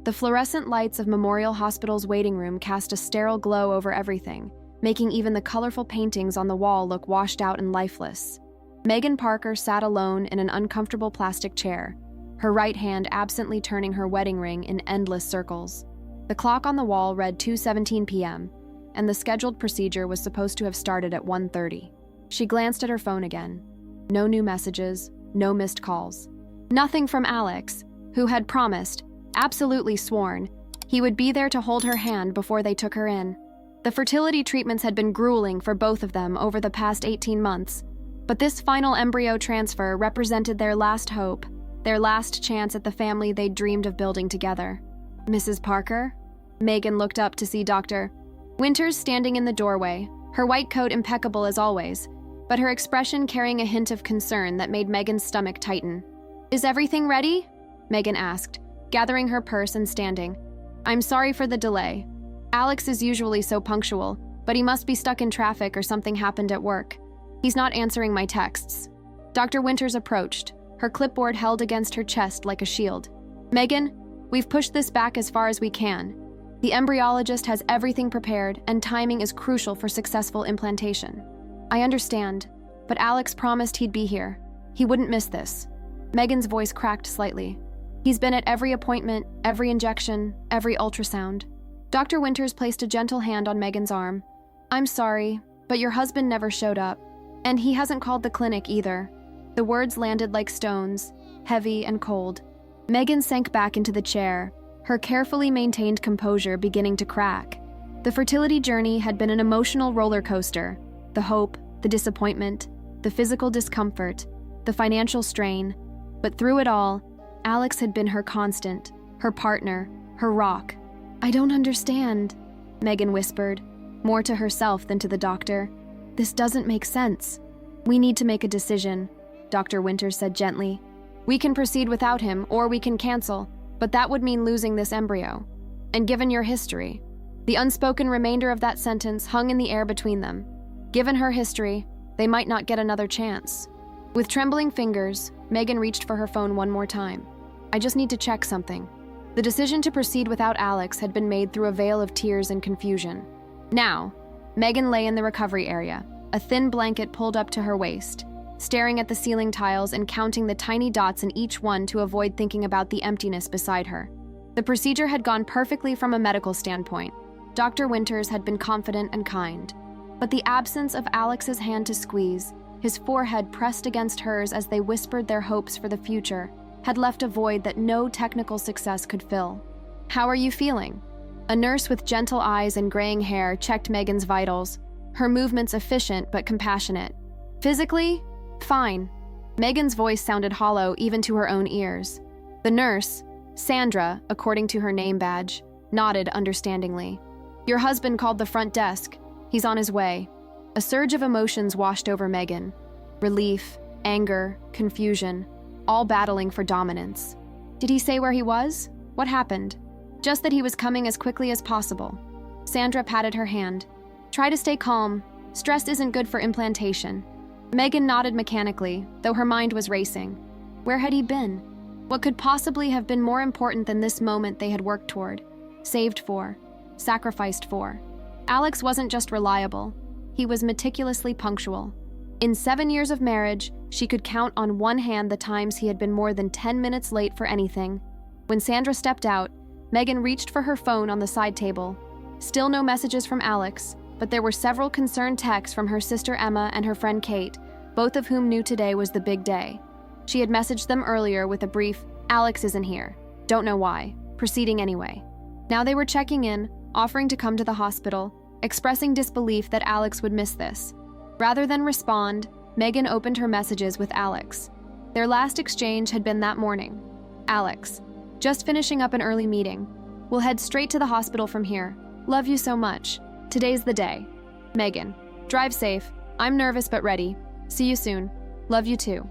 The fluorescent lights of Memorial Hospital's waiting room cast a sterile glow over everything, making even the colorful paintings on the wall look washed out and lifeless. Megan Parker sat alone in an uncomfortable plastic chair, her right hand absently turning her wedding ring in endless circles. The clock on the wall read 2:17 p.m., and the scheduled procedure was supposed to have started at 1:30. She glanced at her phone again. No new messages, no missed calls. Nothing from Alex, who had promised, absolutely sworn, he would be there to hold her hand before they took her in. The fertility treatments had been grueling for both of them over the past 18 months, but this final embryo transfer represented their last hope, their last chance at the family they'd dreamed of building together. Mrs. Parker? Megan looked up to see Dr. Winters standing in the doorway, her white coat impeccable as always, but her expression carrying a hint of concern that made Megan's stomach tighten. "Is everything ready?" Megan asked, gathering her purse and standing. "I'm sorry for the delay. Alex is usually so punctual, but he must be stuck in traffic or something happened at work. He's not answering my texts." Dr. Winters approached, her clipboard held against her chest like a shield. "Megan, we've pushed this back as far as we can. The embryologist has everything prepared, and timing is crucial for successful implantation. I understand, but Alex promised he'd be here. He wouldn't miss this." Megan's voice cracked slightly. "He's been at every appointment, every injection, every ultrasound." Dr. Winters placed a gentle hand on Megan's arm. "I'm sorry, but your husband never showed up. And he hasn't called the clinic either." The words landed like stones, heavy and cold. Megan sank back into the chair, her carefully maintained composure beginning to crack. The fertility journey had been an emotional roller coaster. The hope, the disappointment, the physical discomfort, the financial strain. But through it all, Alex had been her constant, her partner, her rock. "I don't understand," Megan whispered, more to herself than to the doctor. "This doesn't make sense." "We need to make a decision," Dr. Winters said gently. "We can proceed without him, or we can cancel, but that would mean losing this embryo. And given your history," the unspoken remainder of that sentence hung in the air between them. Given her history, they might not get another chance. With trembling fingers, Megan reached for her phone one more time. "I just need to check something." The decision to proceed without Alex had been made through a veil of tears and confusion. Now, Megan lay in the recovery area, a thin blanket pulled up to her waist, staring at the ceiling tiles and counting the tiny dots in each one to avoid thinking about the emptiness beside her. The procedure had gone perfectly from a medical standpoint. Dr. Winters had been confident and kind. But the absence of Alex's hand to squeeze, his forehead pressed against hers as they whispered their hopes for the future, had left a void that no technical success could fill. "How are you feeling?" A nurse with gentle eyes and graying hair checked Megan's vitals, her movements efficient but compassionate. "Physically? Fine." Megan's voice sounded hollow even to her own ears. The nurse, Sandra, according to her name badge, nodded understandingly. "Your husband called the front desk. He's on his way." A surge of emotions washed over Megan. Relief, anger, confusion, all battling for dominance. Did he say where he was? What happened? Just that he was coming as quickly as possible. Sandra patted her hand. "Try to stay calm. Stress isn't good for implantation." Megan nodded mechanically, though her mind was racing. Where had he been? What could possibly have been more important than this moment they had worked toward, saved for, sacrificed for? Alex wasn't just reliable. He was meticulously punctual. In 7 years of marriage, she could count on one hand the times he had been more than 10 minutes late for anything. When Sandra stepped out, Megan reached for her phone on the side table. Still no messages from Alex, but there were several concerned texts from her sister Emma and her friend Kate, both of whom knew today was the big day. She had messaged them earlier with a brief, "Alex isn't here. Don't know why. Proceeding anyway." Now they were checking in, offering to come to the hospital, expressing disbelief that Alex would miss this. Rather than respond, Megan opened her messages with Alex. Their last exchange had been that morning. "Alex, just finishing up an early meeting. We'll head straight to the hospital from here. Love you so much. Today's the day. Megan, drive safe. I'm nervous but ready. See you soon. Love you too."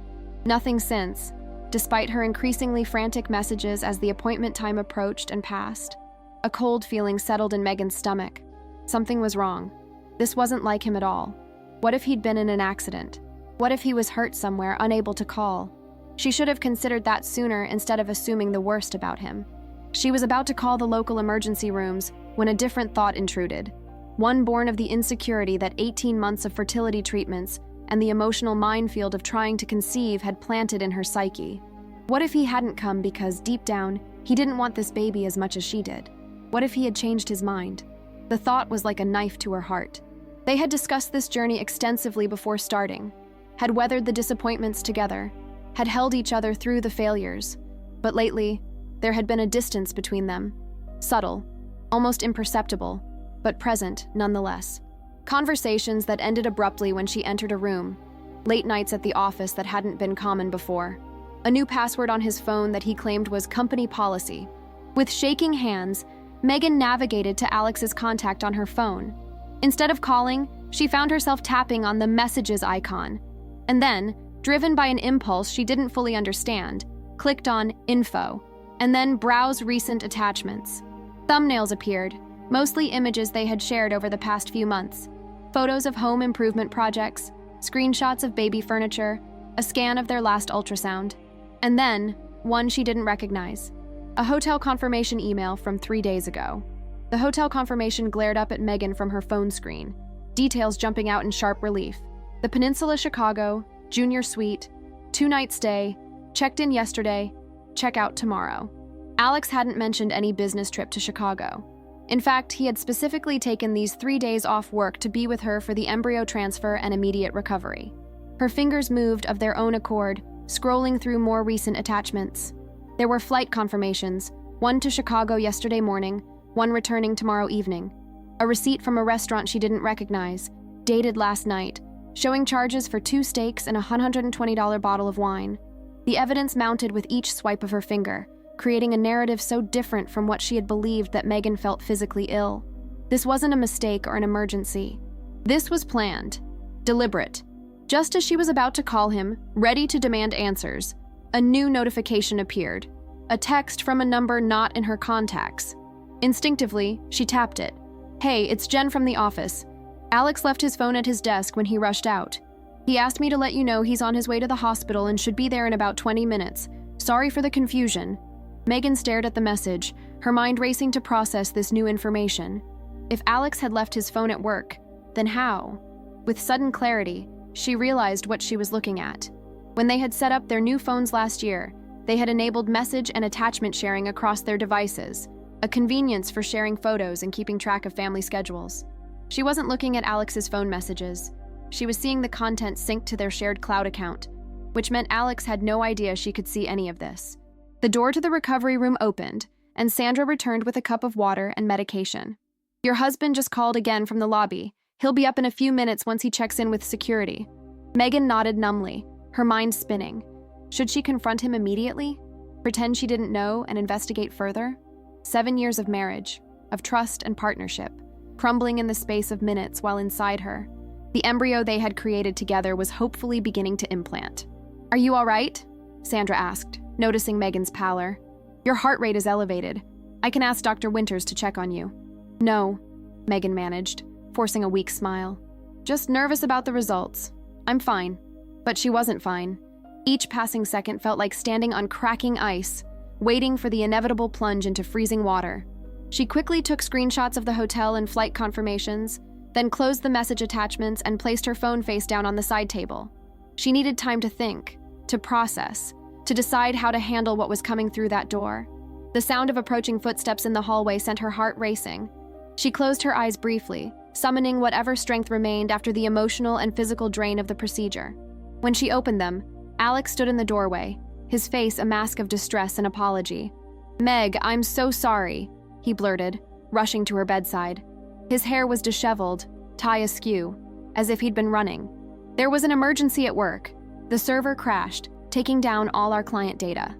Nothing since, despite her increasingly frantic messages as the appointment time approached and passed. A cold feeling settled in Megan's stomach. Something was wrong. This wasn't like him at all. What if he'd been in an accident? What if he was hurt somewhere, unable to call? She should have considered that sooner instead of assuming the worst about him. She was about to call the local emergency rooms when a different thought intruded, one born of the insecurity that 18 months of fertility treatments and the emotional minefield of trying to conceive had planted in her psyche. What if he hadn't come because, deep down, he didn't want this baby as much as she did? What if he had changed his mind? The thought was like a knife to her heart. They had discussed this journey extensively before starting, had weathered the disappointments together, had held each other through the failures. But lately, there had been a distance between them, subtle, almost imperceptible, but present nonetheless. Conversations that ended abruptly when she entered a room, late nights at the office that hadn't been common before, a new password on his phone that he claimed was company policy. With shaking hands, Megan navigated to Alex's contact on her phone. Instead of calling, she found herself tapping on the messages icon, and then, driven by an impulse she didn't fully understand, clicked on info, and then browse recent attachments. Thumbnails appeared, mostly images they had shared over the past few months. Photos of home improvement projects, screenshots of baby furniture, a scan of their last ultrasound, and then, one she didn't recognize. A hotel confirmation email from 3 days ago. The hotel confirmation glared up at Megan from her phone screen, details jumping out in sharp relief. The Peninsula Chicago, Junior Suite, 2-night stay, checked in yesterday, check out tomorrow. Alex hadn't mentioned any business trip to Chicago. In fact, he had specifically taken these 3 days off work to be with her for the embryo transfer and immediate recovery. Her fingers moved of their own accord, scrolling through more recent attachments. There were flight confirmations, one to Chicago yesterday morning, one returning tomorrow evening. A receipt from a restaurant she didn't recognize, dated last night, showing charges for 2 steaks and a $120 bottle of wine. The evidence mounted with each swipe of her finger, creating a narrative so different from what she had believed that Megan felt physically ill. This wasn't a mistake or an emergency. This was planned, deliberate. Just as she was about to call him, ready to demand answers, a new notification appeared, a text from a number not in her contacts. Instinctively, she tapped it. "Hey, it's Jen from the office. Alex left his phone at his desk when he rushed out. He asked me to let you know he's on his way to the hospital and should be there in about 20 minutes. Sorry for the confusion." Megan stared at the message, her mind racing to process this new information. If Alex had left his phone at work, then how? With sudden clarity, she realized what she was looking at. When they had set up their new phones last year, they had enabled message and attachment sharing across their devices, a convenience for sharing photos and keeping track of family schedules. She wasn't looking at Alex's phone messages. She was seeing the content synced to their shared cloud account, which meant Alex had no idea she could see any of this. The door to the recovery room opened, and Sandra returned with a cup of water and medication. "Your husband just called again from the lobby. He'll be up in a few minutes once he checks in with security." Megan nodded numbly, her mind spinning. Should she confront him immediately? Pretend she didn't know and investigate further? 7 years of marriage, of trust and partnership, crumbling in the space of minutes while inside her. The embryo they had created together was hopefully beginning to implant. "Are you all right?" Sandra asked, noticing Megan's pallor. "Your heart rate is elevated. I can ask Dr. Winters to check on you." "No," Megan managed, forcing a weak smile. "Just nervous about the results. I'm fine." But she wasn't fine. Each passing second felt like standing on cracking ice, waiting for the inevitable plunge into freezing water. She quickly took screenshots of the hotel and flight confirmations, then closed the message attachments and placed her phone face down on the side table. She needed time to think, to process, to decide how to handle what was coming through that door. The sound of approaching footsteps in the hallway sent her heart racing. She closed her eyes briefly, summoning whatever strength remained after the emotional and physical drain of the procedure. When she opened them, Alex stood in the doorway, his face a mask of distress and apology. "Meg, I'm so sorry," he blurted, rushing to her bedside. His hair was disheveled, tie askew, as if he'd been running. "There was an emergency at work. The server crashed, taking down all our client data.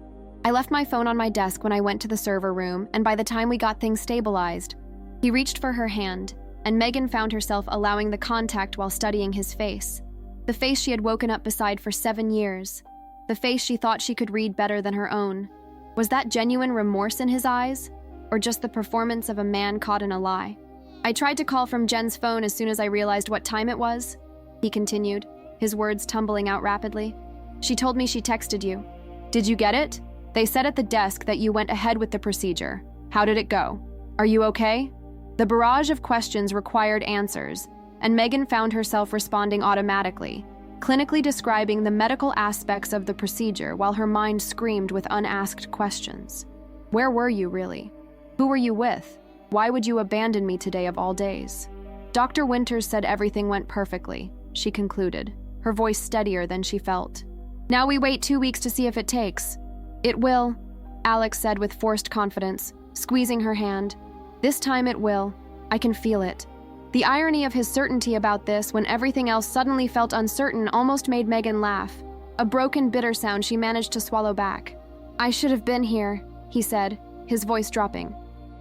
I left my phone on my desk when I went to the server room, and by the time we got things stabilized." He reached for her hand, and Megan found herself allowing the contact while studying his face. The face she had woken up beside for 7 years. The face she thought she could read better than her own. Was that genuine remorse in his eyes? Or just the performance of a man caught in a lie? "I tried to call from Jen's phone as soon as I realized what time it was," he continued, his words tumbling out rapidly. "She told me she texted you. Did you get it?" They said at the desk that you went ahead with the procedure. How did it go? Are you okay? The barrage of questions required answers, and Megan found herself responding automatically, clinically describing the medical aspects of the procedure while her mind screamed with unasked questions. Where were you, really? Who were you with? Why would you abandon me today of all days? Dr. Winters said everything went perfectly, she concluded, her voice steadier than she felt. Now we wait 2 weeks to see if it takes. It will, Alex said with forced confidence, squeezing her hand. This time it will. I can feel it. The irony of his certainty about this when everything else suddenly felt uncertain almost made Megan laugh, a broken, bitter sound she managed to swallow back. I should have been here, he said, his voice dropping.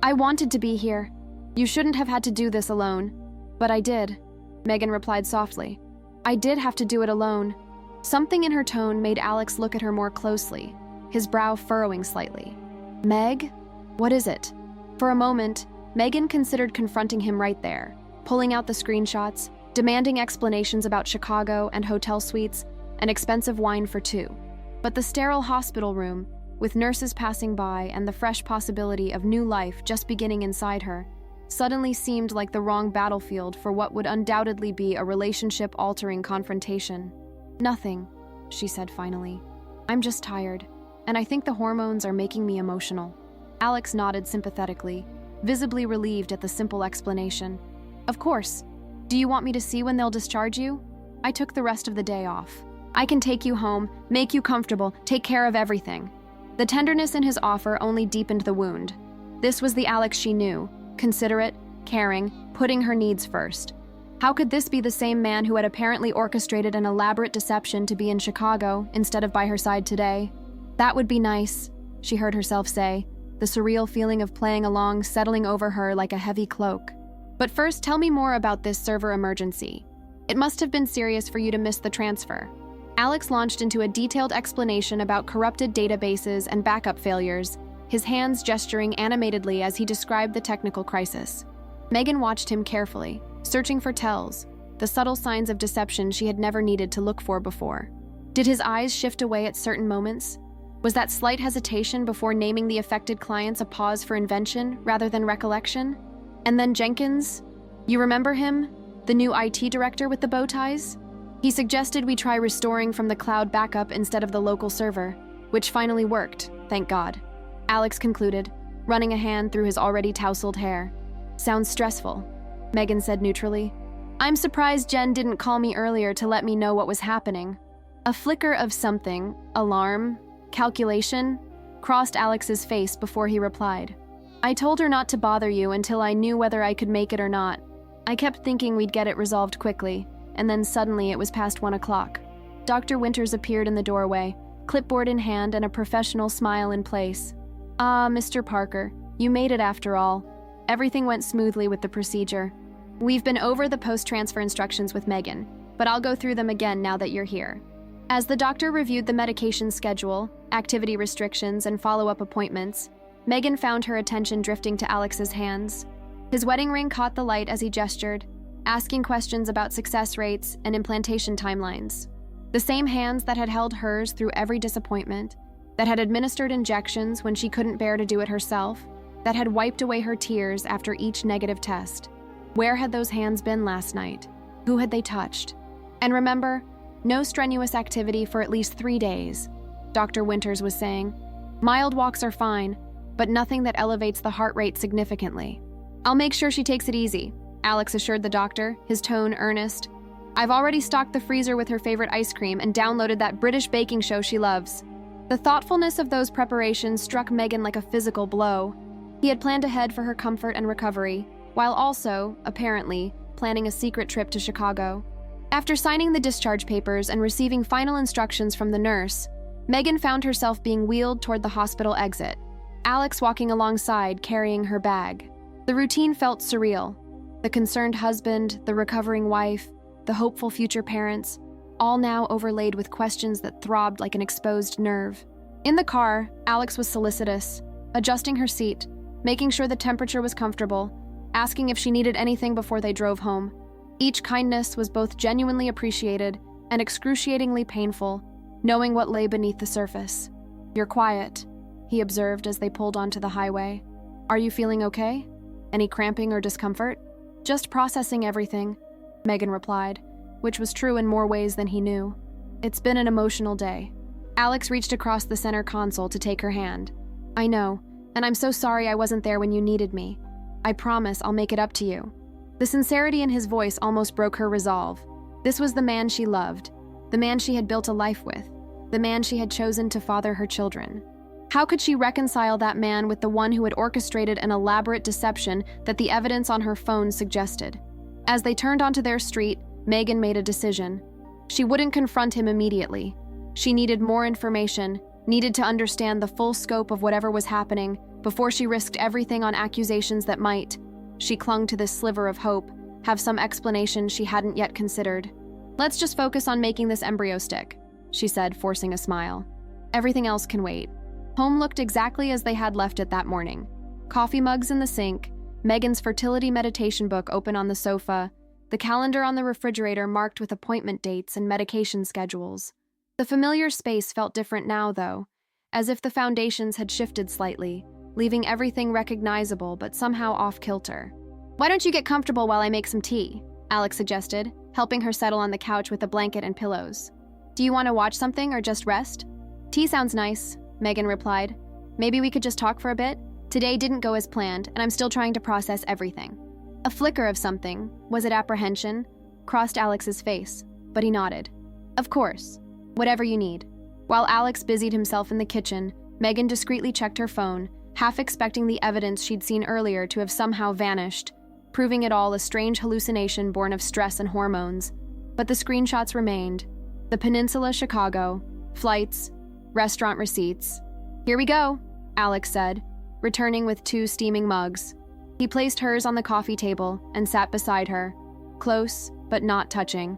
I wanted to be here. You shouldn't have had to do this alone. But I did, Megan replied softly. I did have to do it alone. Something in her tone made Alex look at her more closely, his brow furrowing slightly. Meg? What is it? For a moment, Megan considered confronting him right there, pulling out the screenshots, demanding explanations about Chicago and hotel suites, and expensive wine for two. But the sterile hospital room, with nurses passing by and the fresh possibility of new life just beginning inside her, suddenly seemed like the wrong battlefield for what would undoubtedly be a relationship-altering confrontation. Nothing, she said finally. I'm just tired, and I think the hormones are making me emotional. Alex nodded sympathetically, visibly relieved at the simple explanation. Of course. Do you want me to see when they'll discharge you? I took the rest of the day off. I can take you home, make you comfortable, take care of everything. The tenderness in his offer only deepened the wound. This was the Alex she knew, considerate, caring, putting her needs first. How could this be the same man who had apparently orchestrated an elaborate deception to be in Chicago instead of by her side today? That would be nice, she heard herself say, the surreal feeling of playing along settling over her like a heavy cloak. But first, tell me more about this server emergency. It must have been serious for you to miss the transfer. Alex launched into a detailed explanation about corrupted databases and backup failures, his hands gesturing animatedly as he described the technical crisis. Megan watched him carefully, searching for tells, the subtle signs of deception she had never needed to look for before. Did his eyes shift away at certain moments? Was that slight hesitation before naming the affected clients a pause for invention rather than recollection? And then Jenkins? You remember him? The new IT director with the bow ties? He suggested we try restoring from the cloud backup instead of the local server, which finally worked, thank God. Alex concluded, running a hand through his already tousled hair. Sounds stressful, Megan said neutrally. I'm surprised Jen didn't call me earlier to let me know what was happening. A flicker of something, alarm, calculation, crossed Alex's face before he replied. I told her not to bother you until I knew whether I could make it or not. I kept thinking we'd get it resolved quickly, and then suddenly it was past 1 o'clock. Dr. Winters appeared in the doorway, clipboard in hand and a professional smile in place. Ah, Mr. Parker, you made it after all. Everything went smoothly with the procedure. We've been over the post-transfer instructions with Megan, but I'll go through them again now that you're here. As the doctor reviewed the medication schedule, activity restrictions, and follow-up appointments, Megan found her attention drifting to Alex's hands. His wedding ring caught the light as he gestured, asking questions about success rates and implantation timelines. The same hands that had held hers through every disappointment, that had administered injections when she couldn't bear to do it herself, that had wiped away her tears after each negative test. Where had those hands been last night? Who had they touched? And remember, no strenuous activity for at least 3 days, Dr. Winters was saying. Mild walks are fine, but nothing that elevates the heart rate significantly. I'll make sure she takes it easy, Alex assured the doctor, his tone earnest. I've already stocked the freezer with her favorite ice cream and downloaded that British baking show she loves. The thoughtfulness of those preparations struck Megan like a physical blow. He had planned ahead for her comfort and recovery, while also, apparently, planning a secret trip to Chicago. After signing the discharge papers and receiving final instructions from the nurse, Megan found herself being wheeled toward the hospital exit, Alex walking alongside carrying her bag. The routine felt surreal. The concerned husband, the recovering wife, the hopeful future parents, all now overlaid with questions that throbbed like an exposed nerve. In the car, Alex was solicitous, adjusting her seat, making sure the temperature was comfortable, asking if she needed anything before they drove home. Each kindness was both genuinely appreciated and excruciatingly painful, knowing what lay beneath the surface. You're quiet, he observed as they pulled onto the highway. Are you feeling okay? Any cramping or discomfort? Just processing everything, Megan replied, which was true in more ways than he knew. It's been an emotional day. Alex reached across the center console to take her hand. I know, and I'm so sorry I wasn't there when you needed me. I promise I'll make it up to you. The sincerity in his voice almost broke her resolve. This was the man she loved, the man she had built a life with, the man she had chosen to father her children. How could she reconcile that man with the one who had orchestrated an elaborate deception that the evidence on her phone suggested? As they turned onto their street, Megan made a decision. She wouldn't confront him immediately. She needed more information, needed to understand the full scope of whatever was happening before she risked everything on accusations that might, she clung to this sliver of hope, have some explanation she hadn't yet considered. Let's just focus on making this embryo stick, she said, forcing a smile. Everything else can wait. Home looked exactly as they had left it that morning. Coffee mugs in the sink, Megan's fertility meditation book open on the sofa, the calendar on the refrigerator marked with appointment dates and medication schedules. The familiar space felt different now, though, as if the foundations had shifted slightly, leaving everything recognizable but somehow off-kilter. Why don't you get comfortable while I make some tea? Alex suggested, helping her settle on the couch with a blanket and pillows. Do you want to watch something or just rest? Tea sounds nice, Megan replied. Maybe we could just talk for a bit? Today didn't go as planned, and I'm still trying to process everything. A flicker of something, was it apprehension, crossed Alex's face, but he nodded. Of course, whatever you need. While Alex busied himself in the kitchen, Megan discreetly checked her phone, half expecting the evidence she'd seen earlier to have somehow vanished, proving it all a strange hallucination born of stress and hormones. But the screenshots remained. The Peninsula, Chicago, flights, restaurant receipts. Here we go, Alex said, returning with 2 steaming mugs. He placed hers on the coffee table and sat beside her, close but not touching.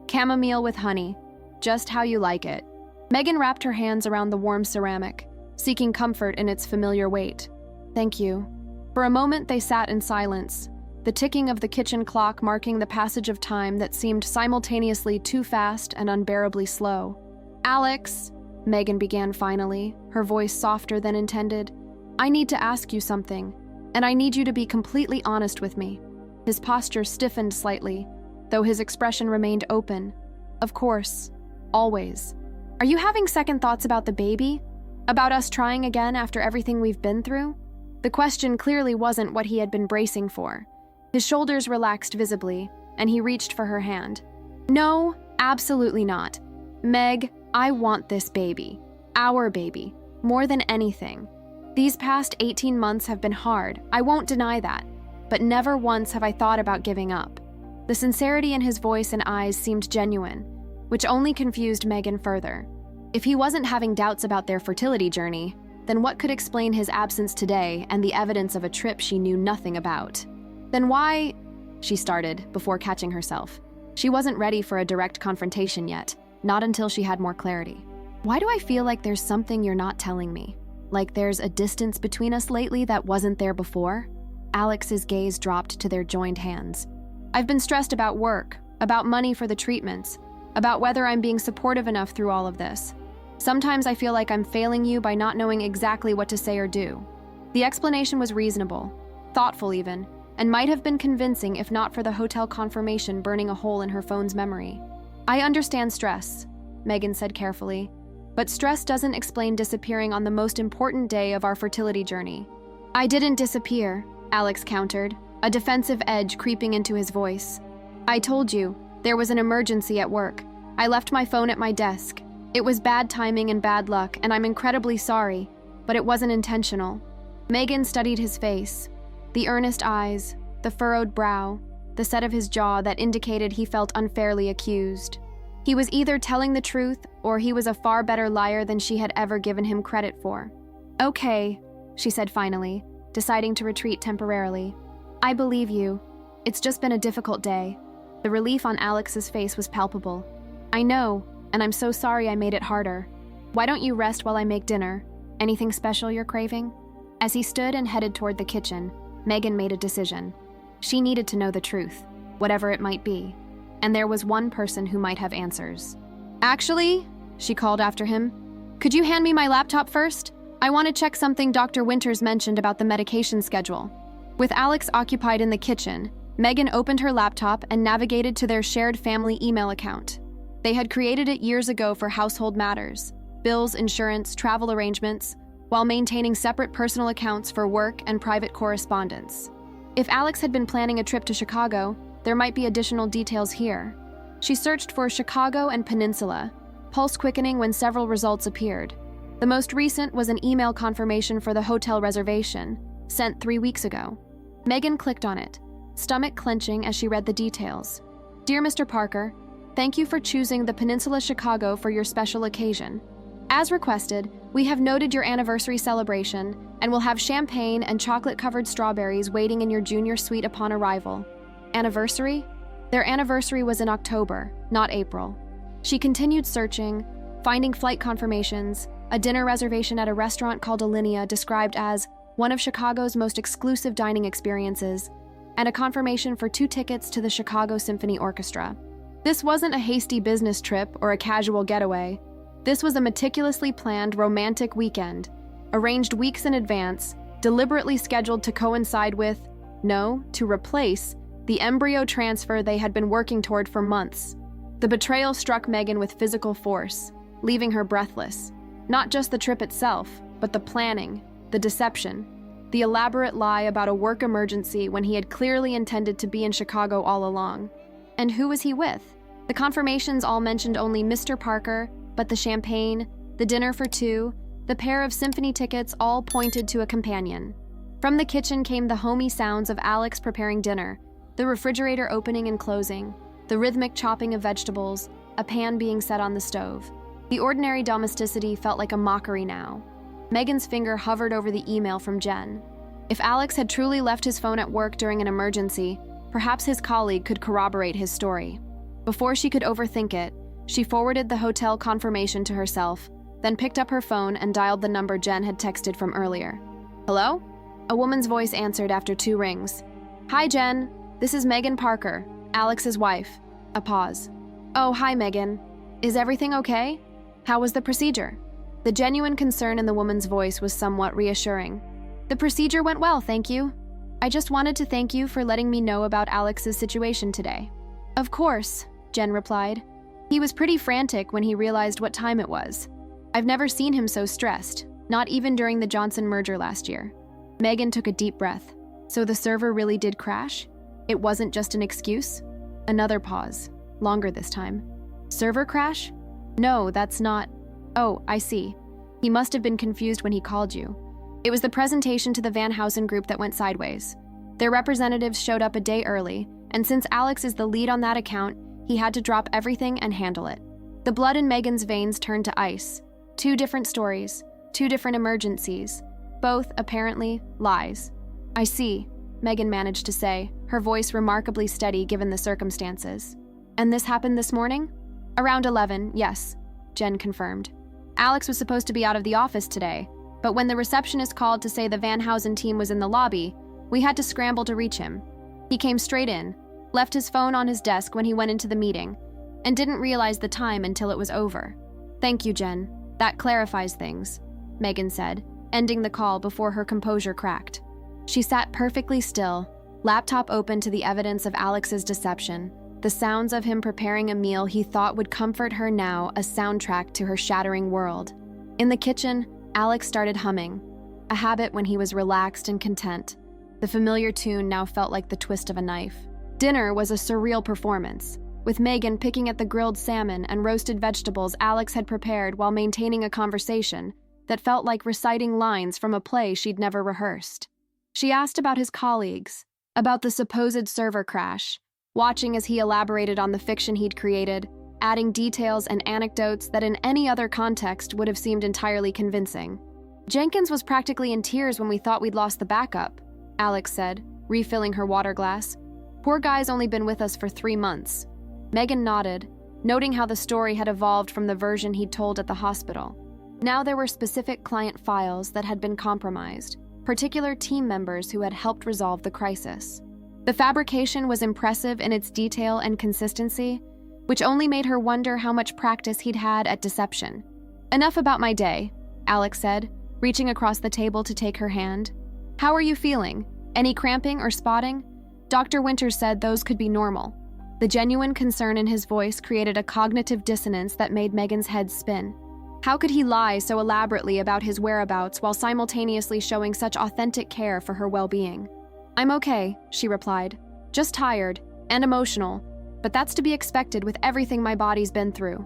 Chamomile with honey, just how you like it. Megan wrapped her hands around the warm ceramic, seeking comfort in its familiar weight. Thank you. For a moment they sat in silence, the ticking of the kitchen clock marking the passage of time that seemed simultaneously too fast and unbearably slow. Alex, Megan began finally, her voice softer than intended, I need to ask you something, and I need you to be completely honest with me. His posture stiffened slightly, though his expression remained open. Of course. Always. Are you having second thoughts about the baby? About us trying again after everything we've been through? The question clearly wasn't what he had been bracing for. His shoulders relaxed visibly, and he reached for her hand. No, absolutely not. Meg, I want this baby. Our baby. More than anything. These past 18 months have been hard, I won't deny that. But never once have I thought about giving up. The sincerity in his voice and eyes seemed genuine, which only confused Megan further. If he wasn't having doubts about their fertility journey, then what could explain his absence today and the evidence of a trip she knew nothing about? Then why, she started, before catching herself. She wasn't ready for a direct confrontation yet, not until she had more clarity. Why do I feel like there's something you're not telling me? Like there's a distance between us lately that wasn't there before? Alex's gaze dropped to their joined hands. I've been stressed about work, about money for the treatments, about whether I'm being supportive enough through all of this. Sometimes I feel like I'm failing you by not knowing exactly what to say or do. The explanation was reasonable, thoughtful even, and might have been convincing if not for the hotel confirmation burning a hole in her phone's memory. I understand stress, Megan said carefully, but stress doesn't explain disappearing on the most important day of our fertility journey. I didn't disappear, Alex countered, a defensive edge creeping into his voice. I told you, there was an emergency at work. I left my phone at my desk. It was bad timing and bad luck, and I'm incredibly sorry, but it wasn't intentional. Megan studied his face. The earnest eyes, the furrowed brow, the set of his jaw that indicated he felt unfairly accused. He was either telling the truth, or he was a far better liar than she had ever given him credit for. Okay, she said finally, deciding to retreat temporarily. I believe you. It's just been a difficult day. The relief on Alex's face was palpable. I know, and I'm so sorry I made it harder. Why don't you rest while I make dinner? Anything special you're craving? As he stood and headed toward the kitchen, Megan made a decision. She needed to know the truth, whatever it might be, and there was one person who might have answers. Actually, she called after him, could you hand me my laptop first? I want to check something Dr. Winters mentioned about the medication schedule. With Alex occupied in the kitchen, Megan opened her laptop and navigated to their shared family email account. They had created it years ago for household matters, bills, insurance, travel arrangements, while maintaining separate personal accounts for work and private correspondence. If Alex had been planning a trip to Chicago, there might be additional details here. She searched for Chicago and Peninsula, pulse quickening when several results appeared. The most recent was an email confirmation for the hotel reservation, sent 3 weeks ago. Megan clicked on it, stomach clenching as she read the details. Dear Mr. Parker, thank you for choosing the Peninsula Chicago for your special occasion. As requested, we have noted your anniversary celebration and will have champagne and chocolate-covered strawberries waiting in your junior suite upon arrival. Anisversary? Their anniversary was in October, not April. She continued searching, finding flight confirmations, a dinner reservation at a restaurant called Alinea described as one of Chicago's most exclusive dining experiences, and a confirmation for 2 tickets to the Chicago Symphony Orchestra. This wasn't a hasty business trip or a casual getaway. This was a meticulously planned romantic weekend, arranged weeks in advance, deliberately scheduled to coincide with, to replace, the embryo transfer they had been working toward for months. The betrayal struck Megan with physical force, leaving her breathless. Not just the trip itself, but the planning, the deception, the elaborate lie about a work emergency when he had clearly intended to be in Chicago all along. And who was he with? The confirmations all mentioned only Mr. Parker, but the champagne, the dinner for 2, the pair of symphony tickets all pointed to a companion. From the kitchen came the homey sounds of Alex preparing dinner, the refrigerator opening and closing, the rhythmic chopping of vegetables, a pan being set on the stove. The ordinary domesticity felt like a mockery now. Megan's finger hovered over the email from Jen. If Alex had truly left his phone at work during an emergency, perhaps his colleague could corroborate his story. Before she could overthink it, she forwarded the hotel confirmation to herself, then picked up her phone and dialed the number Jen had texted from earlier. Hello? A woman's voice answered after 2 rings. Hi, Jen. This is Megan Parker, Alex's wife. A pause. Oh, hi, Megan. Is everything okay? How was the procedure? The genuine concern in the woman's voice was somewhat reassuring. The procedure went well, thank you. I just wanted to thank you for letting me know about Alex's situation today. Of course, Jen replied. He was pretty frantic when he realized what time it was. I've never seen him so stressed, not even during the Johnson merger last year. Megan took a deep breath. So the server really did crash? It wasn't just an excuse? Another pause, longer this time. Server crash? No, that's not. Oh, I see. He must have been confused when he called you. It was the presentation to the Van Housen group that went sideways. Their representatives showed up a day early, and since Alex is the lead on that account, he had to drop everything and handle it. The blood in Megan's veins turned to ice. 2 different stories, 2 different emergencies, both, apparently, lies. I see, Megan managed to say, her voice remarkably steady given the circumstances. And this happened this morning? Around 11, yes, Jen confirmed. Alex was supposed to be out of the office today, but when the receptionist called to say the Van Housen team was in the lobby, we had to scramble to reach him. He came straight in, left his phone on his desk when he went into the meeting, and didn't realize the time until it was over. Thank you, Jen. That clarifies things, Megan said, ending the call before her composure cracked. She sat perfectly still, laptop open to the evidence of Alex's deception, the sounds of him preparing a meal he thought would comfort her now a soundtrack to her shattering world. In the kitchen, Alex started humming, a habit when he was relaxed and content. The familiar tune now felt like the twist of a knife. Dinner was a surreal performance, with Megan picking at the grilled salmon and roasted vegetables Alex had prepared while maintaining a conversation that felt like reciting lines from a play she'd never rehearsed. She asked about his colleagues, about the supposed server crash, watching as he elaborated on the fiction he'd created, adding details and anecdotes that in any other context would have seemed entirely convincing. Jenkins was practically in tears when we thought we'd lost the backup, Alex said, refilling her water glass. Poor guy's only been with us for 3 months. Megan nodded, noting how the story had evolved from the version he'd told at the hospital. Now there were specific client files that had been compromised, particular team members who had helped resolve the crisis. The fabrication was impressive in its detail and consistency, which only made her wonder how much practice he'd had at deception. Enough about my day, Alex said, reaching across the table to take her hand. "How are you feeling? Any cramping or spotting?" Dr. Winters said those could be normal. The genuine concern in his voice created a cognitive dissonance that made Megan's head spin. How could he lie so elaborately about his whereabouts while simultaneously showing such authentic care for her well-being? "I'm okay," she replied. "Just tired and emotional, but that's to be expected with everything my body's been through."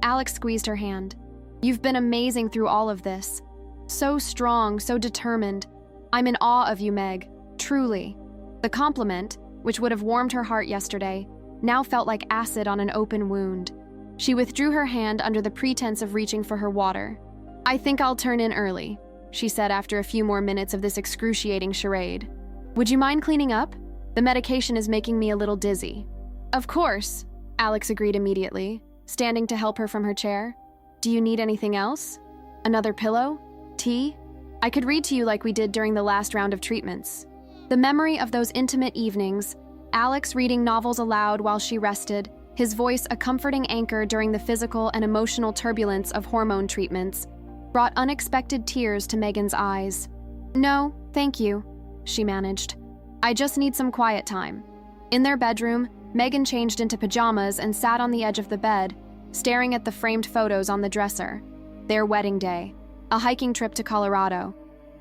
Alex squeezed her hand. "You've been amazing through all of this. So strong, so determined. I'm in awe of you, Meg. Truly." The compliment, which would have warmed her heart yesterday, now felt like acid on an open wound. She withdrew her hand under the pretense of reaching for her water. "I think I'll turn in early," she said after a few more minutes of this excruciating charade. "Would you mind cleaning up? The medication is making me a little dizzy." "Of course," Alex agreed immediately, standing to help her from her chair. "Do you need anything else? Another pillow? Tea? I could read to you like we did during the last round of treatments." The memory of those intimate evenings, Alex reading novels aloud while she rested, his voice a comforting anchor during the physical and emotional turbulence of hormone treatments, brought unexpected tears to Megan's eyes. "No, thank you," she managed. "I just need some quiet time." In their bedroom, Megan changed into pajamas and sat on the edge of the bed, staring at the framed photos on the dresser. Their wedding day, a hiking trip to Colorado,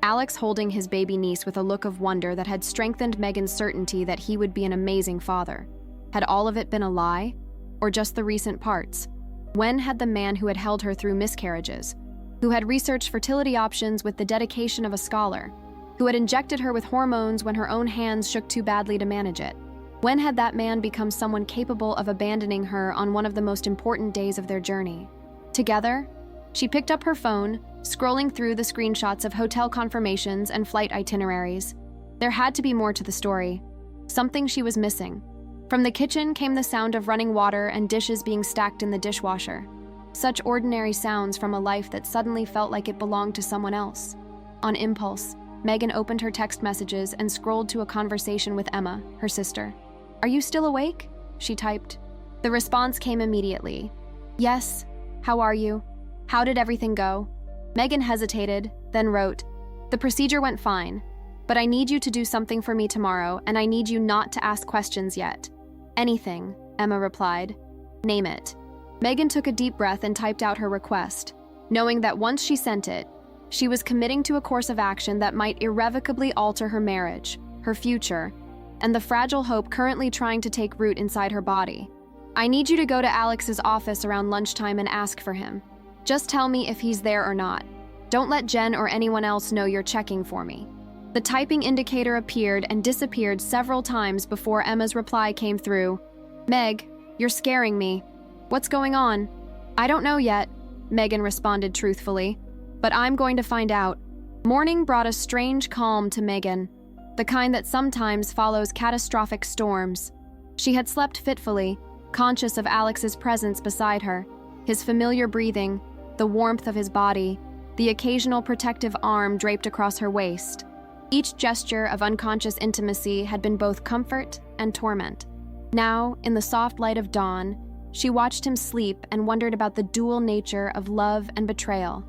Alex holding his baby niece with a look of wonder that had strengthened Megan's certainty that he would be an amazing father. Had all of it been a lie? Or just the recent parts? When had the man who had held her through miscarriages, who had researched fertility options with the dedication of a scholar, who had injected her with hormones when her own hands shook too badly to manage it, when had that man become someone capable of abandoning her on one of the most important days of their journey? Together, she picked up her phone, scrolling through the screenshots of hotel confirmations and flight itineraries. There had to be more to the story. Something she was missing. From the kitchen came the sound of running water and dishes being stacked in the dishwasher. Such ordinary sounds from a life that suddenly felt like it belonged to someone else. On impulse, Megan opened her text messages and scrolled to a conversation with Emma, her sister. "Are you still awake?" she typed. The response came immediately. "Yes. How are you? How did everything go?" Megan hesitated, then wrote, "The procedure went fine, but I need you to do something for me tomorrow, and I need you not to ask questions yet." "Anything," Emma replied. "Name it." Megan took a deep breath and typed out her request, knowing that once she sent it, she was committing to a course of action that might irrevocably alter her marriage, her future, and the fragile hope currently trying to take root inside her body. "I need you to go to Alex's office around lunchtime and ask for him. Just tell me if he's there or not. Don't let Jen or anyone else know you're checking for me." The typing indicator appeared and disappeared several times before Emma's reply came through. "Meg, you're scaring me. What's going on?" "I don't know yet," Megan responded truthfully, "but I'm going to find out." Morning brought a strange calm to Megan, the kind that sometimes follows catastrophic storms. She had slept fitfully, conscious of Alex's presence beside her, his familiar breathing, the warmth of his body, the occasional protective arm draped across her waist. Each gesture of unconscious intimacy had been both comfort and torment. Now, in the soft light of dawn, she watched him sleep and wondered about the dual nature of love and betrayal,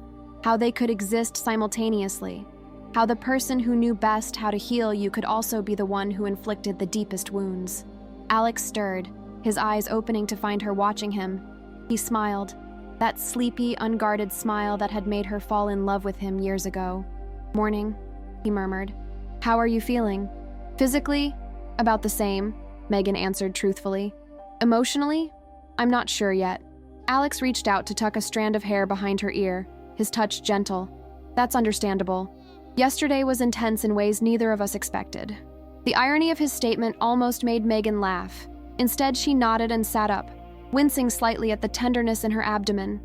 how they could exist simultaneously, how the person who knew best how to heal you could also be the one who inflicted the deepest wounds. Alex stirred, his eyes opening to find her watching him. He smiled, that sleepy, unguarded smile that had made her fall in love with him years ago. "Morning," he murmured. "How are you feeling?" "Physically, about the same," Megan answered truthfully. "Emotionally, I'm not sure yet." Alex reached out to tuck a strand of hair behind her ear, his touch gentle. "That's understandable. Yesterday was intense in ways neither of us expected." The irony of his statement almost made Megan laugh. Instead, she nodded and sat up, wincing slightly at the tenderness in her abdomen,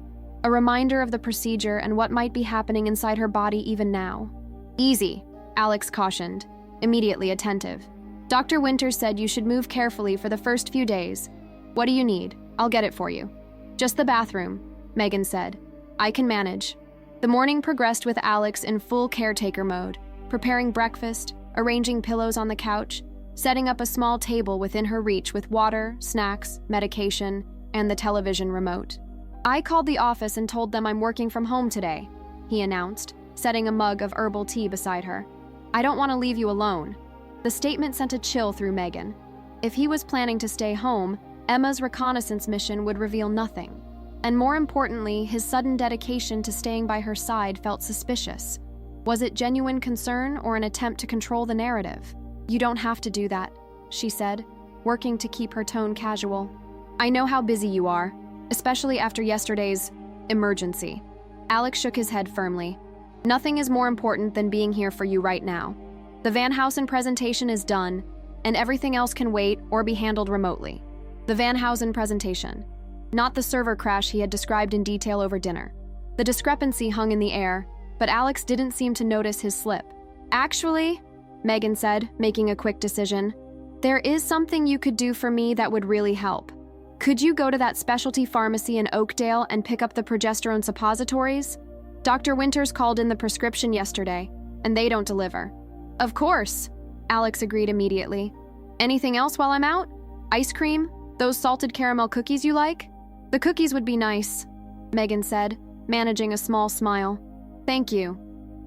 a reminder of the procedure and what might be happening inside her body even now. "Easy," Alex cautioned, immediately attentive. "Dr. Winters said you should move carefully for the first few days. What do you need? I'll get it for you." "Just the bathroom," Megan said. "I can manage." The morning progressed with Alex in full caretaker mode, preparing breakfast, arranging pillows on the couch, setting up a small table within her reach with water, snacks, medication, and the television remote. "I called the office and told them I'm working from home today," he announced, setting a mug of herbal tea beside her. "I don't want to leave you alone." The statement sent a chill through Megan. If he was planning to stay home, Emma's reconnaissance mission would reveal nothing. And more importantly, his sudden dedication to staying by her side felt suspicious. Was it genuine concern or an attempt to control the narrative? "You don't have to do that," she said, working to keep her tone casual. "I know how busy you are, especially after yesterday's emergency." Alex shook his head firmly. "Nothing is more important than being here for you right now. The Van Housen presentation is done, and everything else can wait or be handled remotely." The Van Housen presentation, not the server crash he had described in detail over dinner. The discrepancy hung in the air, but Alex didn't seem to notice his slip. "Actually," Megan said, making a quick decision, "there is something you could do for me that would really help. Could you go to that specialty pharmacy in Oakdale and pick up the progesterone suppositories? Dr. Winters called in the prescription yesterday, and they don't deliver." "Of course," Alex agreed immediately. "Anything else while I'm out? Ice cream? Those salted caramel cookies you like?" "The cookies would be nice," Megan said, managing a small smile. "Thank you."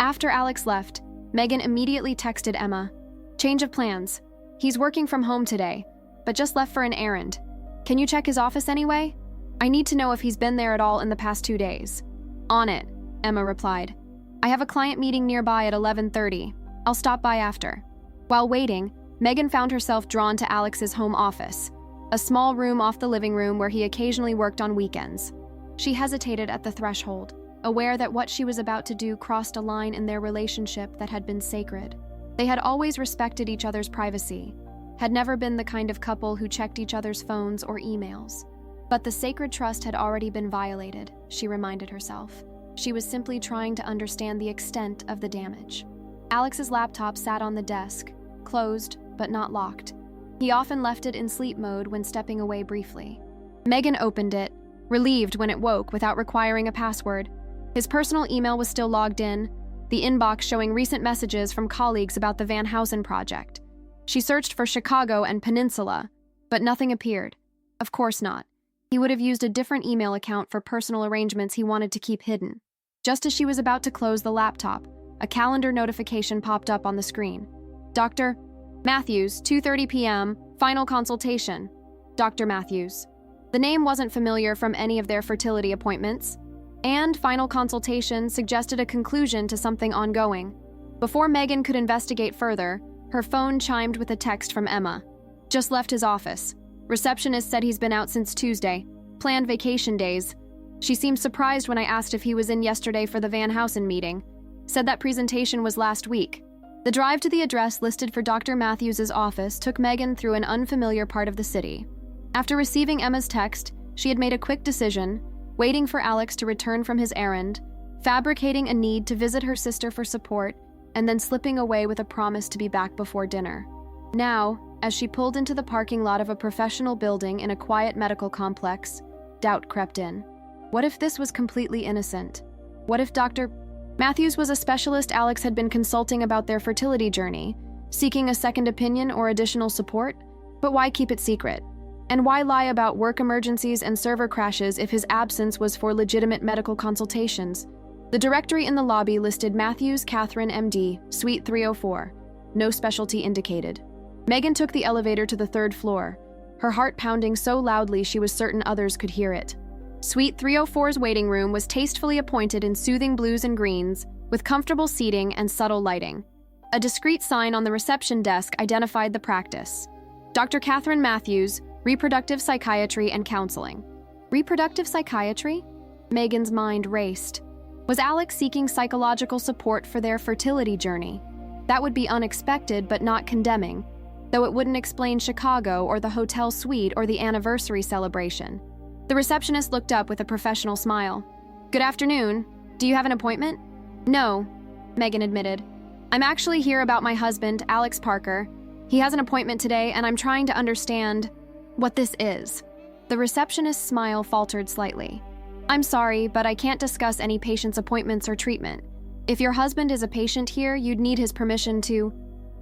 After Alex left, Megan immediately texted Emma. "Change of plans. He's working from home today, but just left for an errand. Can you check his office anyway? I need to know if he's been there at all in the past 2 days." "On it," Emma replied. "I have a client meeting nearby at 11:30. I'll stop by after." While waiting, Megan found herself drawn to Alex's home office, a small room off the living room where he occasionally worked on weekends. She hesitated at the threshold, aware that what she was about to do crossed a line in their relationship that had been sacred. They had always respected each other's privacy, had never been the kind of couple who checked each other's phones or emails. But the sacred trust had already been violated, she reminded herself. She was simply trying to understand the extent of the damage. Alex's laptop sat on the desk, closed but not locked. He often left it in sleep mode when stepping away briefly. Megan opened it, relieved when it woke without requiring a password. His personal email was still logged in, the inbox showing recent messages from colleagues about the Van Housen project. She searched for Chicago and Peninsula, but nothing appeared. Of course not. He would have used a different email account for personal arrangements he wanted to keep hidden. Just as she was about to close the laptop, a calendar notification popped up on the screen. "Dr. Matthews, 2:30 p.m., final consultation." Dr. Matthews. The name wasn't familiar from any of their fertility appointments, and final consultation suggested a conclusion to something ongoing. Before Megan could investigate further, her phone chimed with a text from Emma. "Just left his office. Receptionist said he's been out since Tuesday. Planned vacation days. She seemed surprised when I asked if he was in yesterday for the Van Housen meeting. Said that presentation was last week." The drive to the address listed for Dr. Matthews' office took Megan through an unfamiliar part of the city. After receiving Emma's text, she had made a quick decision, waiting for Alex to return from his errand, fabricating a need to visit her sister for support, and then slipping away with a promise to be back before dinner. Now, as she pulled into the parking lot of a professional building in a quiet medical complex, doubt crept in. What if this was completely innocent? What if Dr. Matthews was a specialist Alex had been consulting about their fertility journey, seeking a second opinion or additional support? But why keep it secret? And why lie about work emergencies and server crashes if his absence was for legitimate medical consultations? The directory in the lobby listed Matthews Catherine MD, Suite 304. No specialty indicated. Megan took the elevator to the 3rd floor, her heart pounding so loudly she was certain others could hear it. Suite 304's waiting room was tastefully appointed in soothing blues and greens, with comfortable seating and subtle lighting. A discreet sign on the reception desk identified the practice. Dr. Catherine Matthews, Reproductive Psychiatry and Counseling. Reproductive psychiatry? Megan's mind raced. Was Alex seeking psychological support for their fertility journey? That would be unexpected but not condemning, though it wouldn't explain Chicago or the hotel suite or the anniversary celebration. The receptionist looked up with a professional smile. "Good afternoon. Do you have an appointment?" "No," Megan admitted. "I'm actually here about my husband, Alex Parker. He has an appointment today, and I'm trying to understand what this is." The receptionist's smile faltered slightly. "I'm sorry, but I can't discuss any patient's appointments or treatment. If your husband is a patient here, you'd need his permission to—"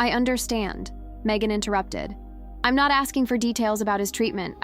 "I understand," Megan interrupted. "I'm not asking for details about his treatment.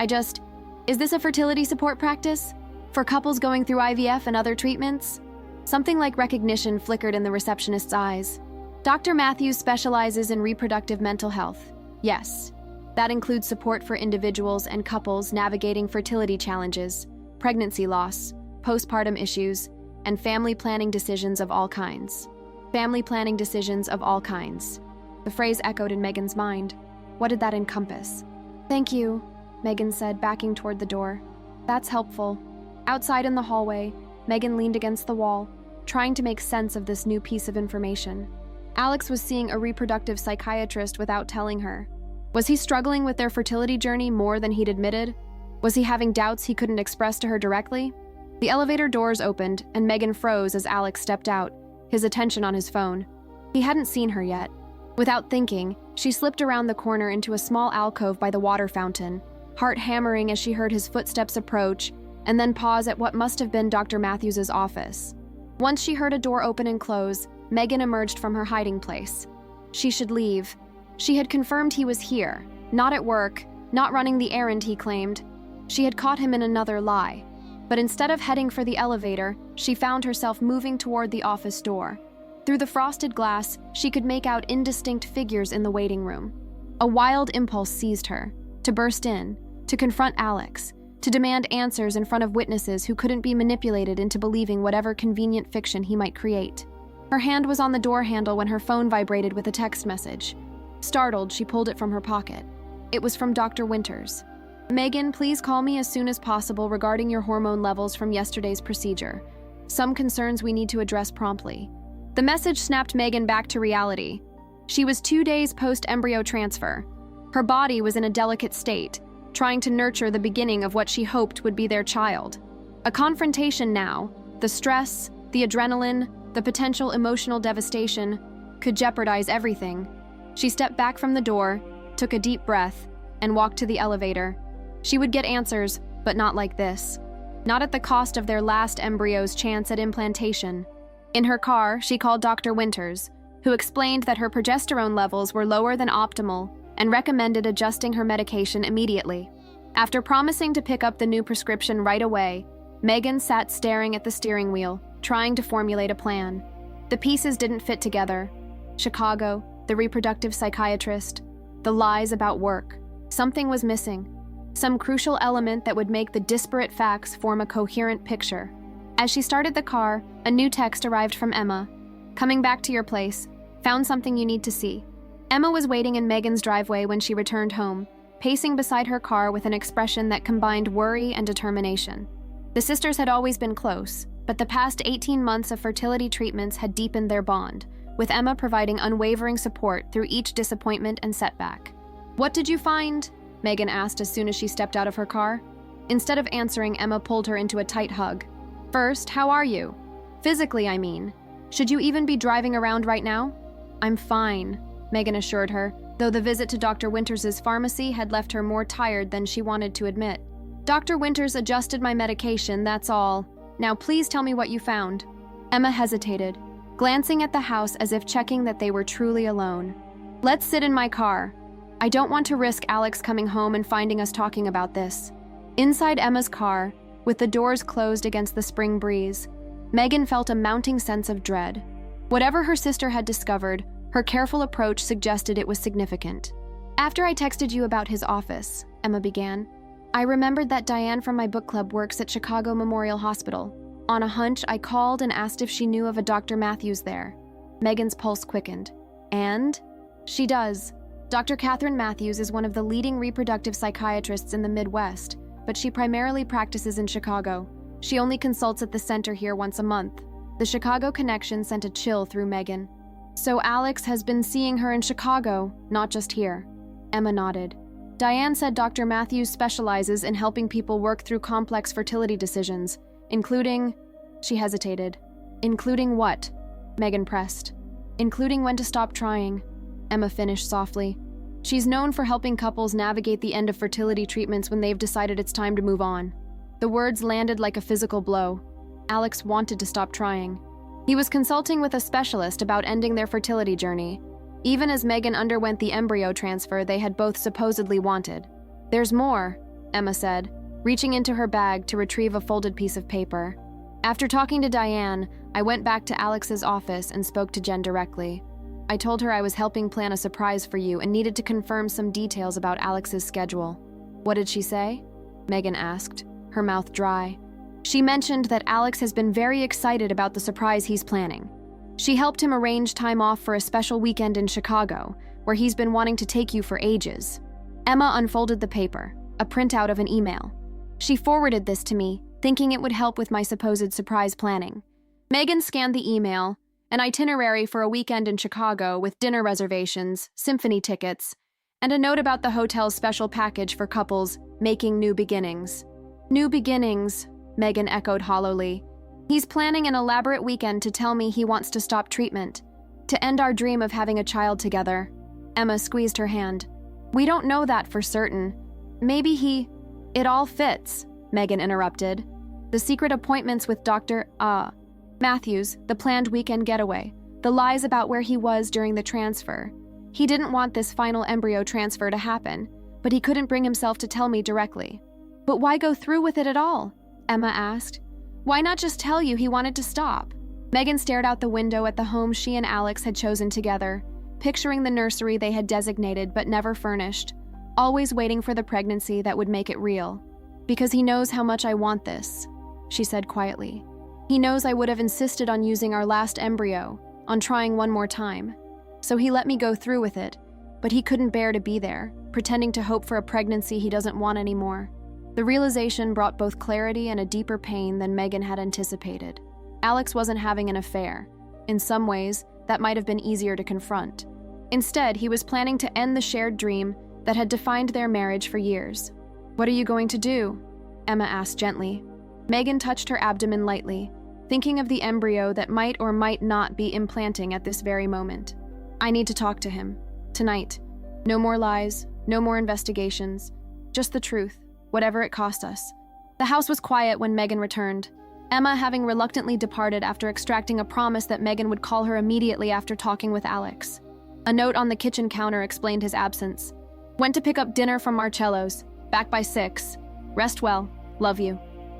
Is this a fertility support practice? For couples going through IVF and other treatments?" Something like recognition flickered in the receptionist's eyes. Dr. Matthews specializes in reproductive mental health. Yes. That includes support for individuals and couples navigating fertility challenges, pregnancy loss, postpartum issues, and family planning decisions of all kinds. Family planning decisions of all kinds. The phrase echoed in Megan's mind. What did that encompass? Thank you, Megan said, backing toward the door. That's helpful. Outside in the hallway, Megan leaned against the wall, trying to make sense of this new piece of information. Alex was seeing a reproductive psychiatrist without telling her. Was he struggling with their fertility journey more than he'd admitted? Was he having doubts he couldn't express to her directly? The elevator doors opened, and Megan froze as Alex stepped out, his attention on his phone. He hadn't seen her yet. Without thinking, she slipped around the corner into a small alcove by the water fountain, heart hammering as she heard his footsteps approach, and then pause at what must have been Dr. Matthews' office. Once she heard a door open and close, Megan emerged from her hiding place. She should leave. She had confirmed he was here, not at work, not running the errand he claimed. She had caught him in another lie. But instead of heading for the elevator, she found herself moving toward the office door. Through the frosted glass, she could make out indistinct figures in the waiting room. A wild impulse seized her, to burst in, to confront Alex, to demand answers in front of witnesses who couldn't be manipulated into believing whatever convenient fiction he might create. Her hand was on the door handle when her phone vibrated with a text message. Startled, she pulled it from her pocket. It was from Dr. Winters. Megan, please call me as soon as possible regarding your hormone levels from yesterday's procedure. Some concerns we need to address promptly. The message snapped Megan back to reality. She was 2 days post-embryo transfer. Her body was in a delicate state, trying to nurture the beginning of what she hoped would be their child. A confrontation now, the stress, the adrenaline, the potential emotional devastation, could jeopardize everything. She stepped back from the door, took a deep breath, and walked to the elevator. She would get answers, but not like this. Not at the cost of their last embryo's chance at implantation. In her car, she called Dr. Winters, who explained that her progesterone levels were lower than optimal and recommended adjusting her medication immediately. After promising to pick up the new prescription right away, Megan sat staring at the steering wheel, trying to formulate a plan. The pieces didn't fit together. Chicago, the reproductive psychiatrist, the lies about work. Something was missing. Some crucial element that would make the disparate facts form a coherent picture. As she started the car, a new text arrived from Emma. Coming back to your place. Found something you need to see. Emma was waiting in Megan's driveway when she returned home, pacing beside her car with an expression that combined worry and determination. The sisters had always been close, but the past 18 months of fertility treatments had deepened their bond, with Emma providing unwavering support through each disappointment and setback. What did you find? Megan asked as soon as she stepped out of her car. Instead of answering, Emma pulled her into a tight hug. First, how are you? Physically, I mean. Should you even be driving around right now? I'm fine, Megan assured her, though the visit to Dr. Winters' pharmacy had left her more tired than she wanted to admit. Dr. Winters adjusted my medication, that's all. Now please tell me what you found. Emma hesitated, glancing at the house as if checking that they were truly alone. Let's sit in my car. I don't want to risk Alex coming home and finding us talking about this. Inside Emma's car, with the doors closed against the spring breeze, Megan felt a mounting sense of dread. Whatever her sister had discovered, her careful approach suggested it was significant. After I texted you about his office, Emma began, I remembered that Diane from my book club works at Chicago Memorial Hospital. On a hunch, I called and asked if she knew of a Dr. Matthews there. Megan's pulse quickened. And? She does. Dr. Catherine Matthews is one of the leading reproductive psychiatrists in the Midwest, but she primarily practices in Chicago. She only consults at the center here once a month. The Chicago connection sent a chill through Megan. So Alex has been seeing her in Chicago, not just here. Emma nodded. Diane said Dr. Matthews specializes in helping people work through complex fertility decisions, including... She hesitated. Including what? Megan pressed. Including when to stop trying, Emma finished softly. She's known for helping couples navigate the end of fertility treatments when they've decided it's time to move on. The words landed like a physical blow. Alex wanted to stop trying. He was consulting with a specialist about ending their fertility journey, even as Megan underwent the embryo transfer they had both supposedly wanted. There's more, Emma said, reaching into her bag to retrieve a folded piece of paper. After talking to Diane, I went back to Alex's office and spoke to Jen directly. I told her I was helping plan a surprise for you and needed to confirm some details about Alex's schedule. What did she say? Megan asked, her mouth dry. She mentioned that Alex has been very excited about the surprise he's planning. She helped him arrange time off for a special weekend in Chicago, where he's been wanting to take you for ages. Emma unfolded the paper, a printout of an email. She forwarded this to me, thinking it would help with my supposed surprise planning. Megan scanned the email, an itinerary for a weekend in Chicago with dinner reservations, symphony tickets, and a note about the hotel's special package for couples making new beginnings. New beginnings, Megan echoed hollowly. He's planning an elaborate weekend to tell me he wants to stop treatment, to end our dream of having a child together. Emma squeezed her hand. We don't know that for certain. Maybe It all fits, Megan interrupted. The secret appointments with Dr. Matthews, the planned weekend getaway, the lies about where he was during the transfer. He didn't want this final embryo transfer to happen, but he couldn't bring himself to tell me directly. But why go through with it at all? Emma asked. Why not just tell you he wanted to stop? Megan stared out the window at the home she and Alex had chosen together, picturing the nursery they had designated but never furnished, always waiting for the pregnancy that would make it real. Because he knows how much I want this, she said quietly. He knows I would have insisted on using our last embryo, on trying one more time. So he let me go through with it, but he couldn't bear to be there, pretending to hope for a pregnancy he doesn't want anymore. The realization brought both clarity and a deeper pain than Megan had anticipated. Alex wasn't having an affair. In some ways, that might have been easier to confront. Instead, he was planning to end the shared dream that had defined their marriage for years. What are you going to do? Emma asked gently. Megan touched her abdomen lightly, thinking of the embryo that might or might not be implanting at this very moment. I need to talk to him. Tonight. No more lies, no more investigations. Just the truth, whatever it cost us. The house was quiet when Megan returned, Emma having reluctantly departed after extracting a promise that Megan would call her immediately after talking with Alex. A note on the kitchen counter explained his absence. Went to pick up dinner from Marcello's. Back by 6. Rest well. Love you.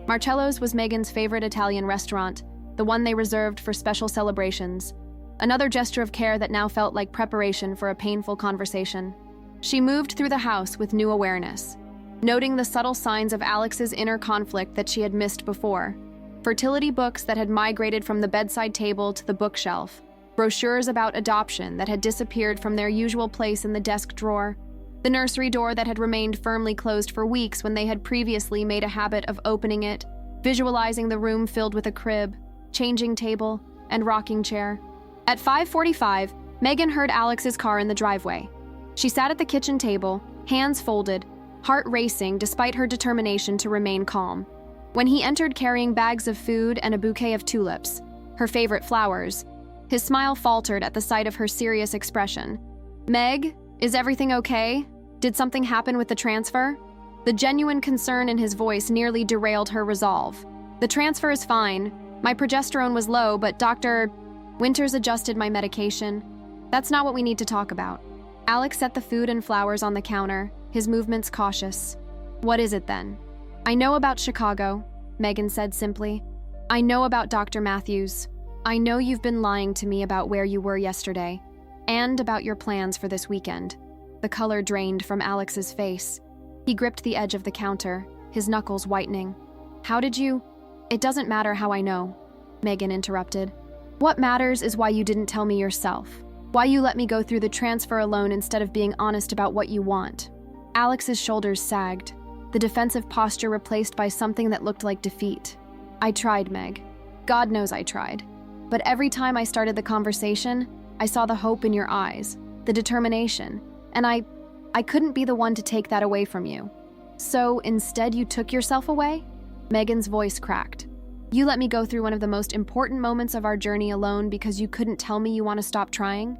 Marcello's was Megan's favorite Italian restaurant, the one they reserved for special celebrations. Another gesture of care that now felt like preparation for a painful conversation. She moved through the house with new awareness, noting the subtle signs of Alex's inner conflict that she had missed before. Fertility books that had migrated from the bedside table to the bookshelf. Brochures about adoption that had disappeared from their usual place in the desk drawer. The nursery door that had remained firmly closed for weeks when they had previously made a habit of opening it, visualizing the room filled with a crib, changing table, and rocking chair. At 5:45, Megan heard Alex's car in the driveway. She sat at the kitchen table, hands folded, heart racing despite her determination to remain calm. When he entered carrying bags of food and a bouquet of tulips, her favorite flowers, his smile faltered at the sight of her serious expression. Meg, is everything okay? Did something happen with the transfer? The genuine concern in his voice nearly derailed her resolve. The transfer is fine. My progesterone was low, but Dr. Winters adjusted my medication. That's not what we need to talk about. Alex set the food and flowers on the counter, his movements cautious. What is it then? I know about Chicago, Megan said simply. I know about Dr. Matthews. I know you've been lying to me about where you were yesterday, and about your plans for this weekend. The color drained from Alex's face. He gripped the edge of the counter, his knuckles whitening. How did you? It doesn't matter how I know, Megan interrupted. What matters is why you didn't tell me yourself. Why you let me go through the transfer alone instead of being honest about what you want. Alex's shoulders sagged, the defensive posture replaced by something that looked like defeat. I tried, Meg. God knows I tried. But every time I started the conversation, I saw the hope in your eyes, the determination, and I couldn't be the one to take that away from you. So instead you took yourself away? Megan's voice cracked. You let me go through one of the most important moments of our journey alone because you couldn't tell me you want to stop trying?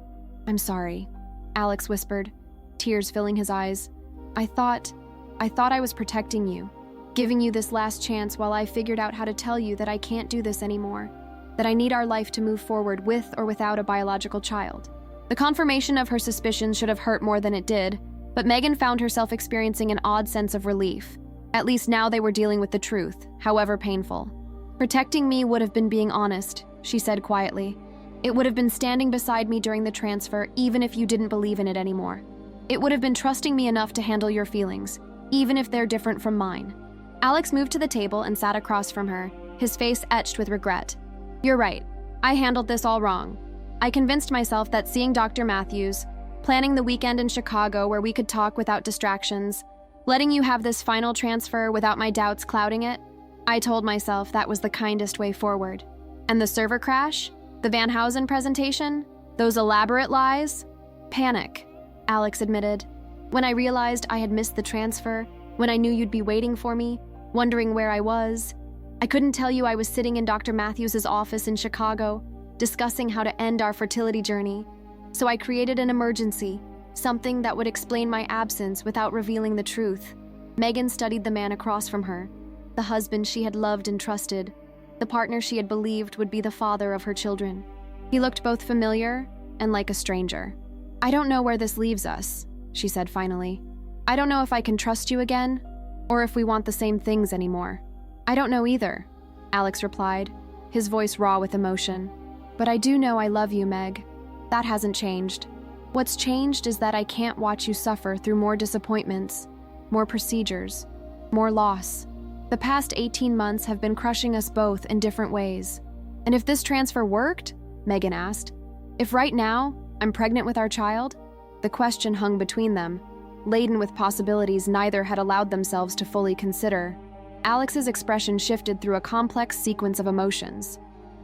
I'm sorry, Alex whispered, tears filling his eyes. I thought I was protecting you, giving you this last chance while I figured out how to tell you that I can't do this anymore, that I need our life to move forward with or without a biological child. The confirmation of her suspicions should have hurt more than it did, but Megan found herself experiencing an odd sense of relief. At least now they were dealing with the truth, however painful. Protecting me would have been being honest, she said quietly. It would have been standing beside me during the transfer, even if you didn't believe in it anymore. It would have been trusting me enough to handle your feelings, even if they're different from mine. Alex moved to the table and sat across from her, his face etched with regret. You're right. I handled this all wrong. I convinced myself that seeing Dr. Matthews, planning the weekend in Chicago where we could talk without distractions, letting you have this final transfer without my doubts clouding it, I told myself that was the kindest way forward. And the server crash? The Van Housen presentation? Those elaborate lies? Panic, Alex admitted. When I realized I had missed the transfer, when I knew you'd be waiting for me, wondering where I was, I couldn't tell you I was sitting in Dr. Matthews' office in Chicago, discussing how to end our fertility journey. So I created an emergency, something that would explain my absence without revealing the truth. Megan studied the man across from her, the husband she had loved and trusted, the partner she had believed would be the father of her children. He looked both familiar and like a stranger. I don't know where this leaves us, she said finally. I don't know if I can trust you again, or if we want the same things anymore. I don't know either, Alex replied, his voice raw with emotion. But I do know I love you, Meg. That hasn't changed. What's changed is that I can't watch you suffer through more disappointments, more procedures, more loss. The past 18 months have been crushing us both in different ways. And if this transfer worked, Megan asked, if right now I'm pregnant with our child? The question hung between them, laden with possibilities neither had allowed themselves to fully consider. Alex's expression shifted through a complex sequence of emotions.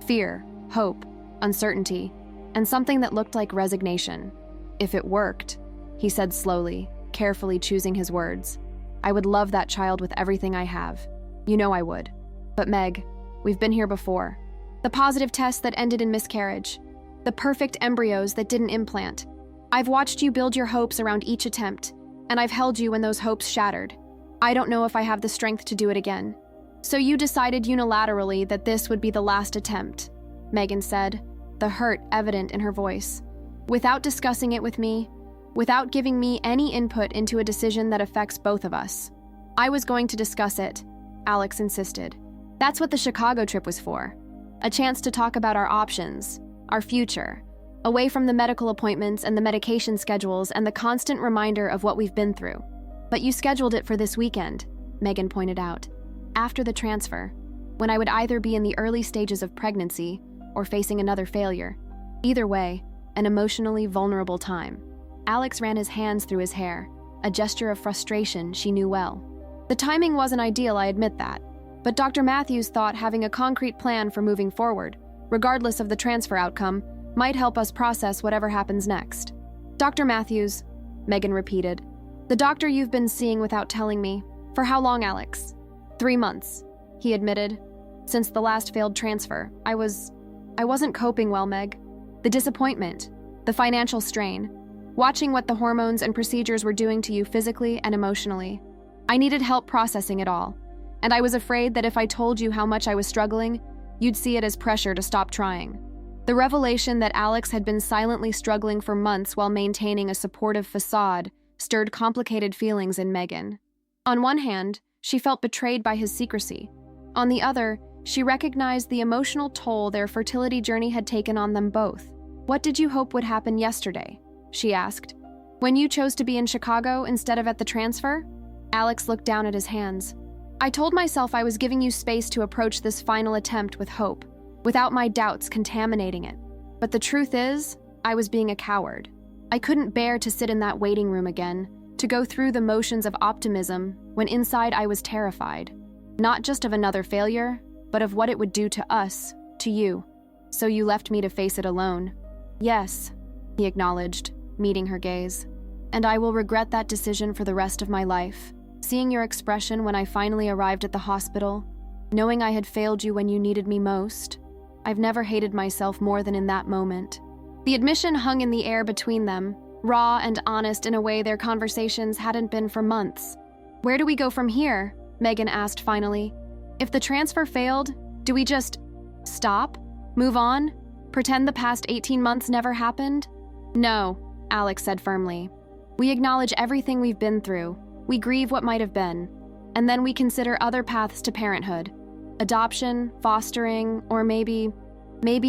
Fear, hope, uncertainty, and something that looked like resignation. If it worked, he said slowly, carefully choosing his words, I would love that child with everything I have. You know I would. But Meg, we've been here before. The positive tests that ended in miscarriage. The perfect embryos that didn't implant. I've watched you build your hopes around each attempt, and I've held you when those hopes shattered. I don't know if I have the strength to do it again. So you decided unilaterally that this would be the last attempt, Megan said, the hurt evident in her voice. Without discussing it with me, without giving me any input into a decision that affects both of us. I was going to discuss it, Alex insisted. That's what the Chicago trip was for. A chance to talk about our options, our future, away from the medical appointments and the medication schedules and the constant reminder of what we've been through. But you scheduled it for this weekend, Megan pointed out, after the transfer, when I would either be in the early stages of pregnancy or facing another failure. Either way, an emotionally vulnerable time. Alex ran his hands through his hair, a gesture of frustration she knew well. The timing wasn't ideal, I admit that, but Dr. Matthews thought having a concrete plan for moving forward, regardless of the transfer outcome, might help us process whatever happens next. Dr. Matthews, Megan repeated. The doctor you've been seeing without telling me. For how long, Alex? 3 months, he admitted. Since the last failed transfer, I wasn't coping well, Meg. The disappointment, the financial strain, watching what the hormones and procedures were doing to you physically and emotionally. I needed help processing it all, and I was afraid that if I told you how much I was struggling, you'd see it as pressure to stop trying. The revelation that Alex had been silently struggling for months while maintaining a supportive facade stirred complicated feelings in Megan. On one hand, she felt betrayed by his secrecy. On the other, she recognized the emotional toll their fertility journey had taken on them both. What did you hope would happen yesterday? She asked. When you chose to be in Chicago instead of at the transfer? Alex looked down at his hands. I told myself I was giving you space to approach this final attempt with hope, without my doubts contaminating it. But the truth is, I was being a coward. I couldn't bear to sit in that waiting room again, to go through the motions of optimism when inside I was terrified. Not just of another failure, but of what it would do to us, to you. So you left me to face it alone. Yes, he acknowledged, meeting her gaze. And I will regret that decision for the rest of my life. Seeing your expression when I finally arrived at the hospital, knowing I had failed you when you needed me most, I've never hated myself more than in that moment. The admission hung in the air between them, raw and honest in a way their conversations hadn't been for months. Where do we go from here? Megan asked finally. If the transfer failed, do we just stop? Move on? Pretend the past 18 months never happened? No, Alex said firmly. We acknowledge everything we've been through. We grieve what might have been. And then we consider other paths to parenthood. Adoption, fostering, or maybe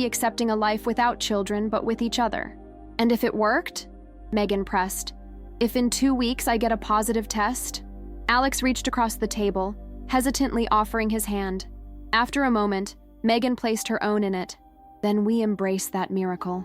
accepting a life without children but with each other. And if it worked? Megan pressed. If in 2 weeks I get a positive test? Alex reached across the table, hesitantly offering his hand. After a moment, Megan placed her own in it. Then we embrace that miracle,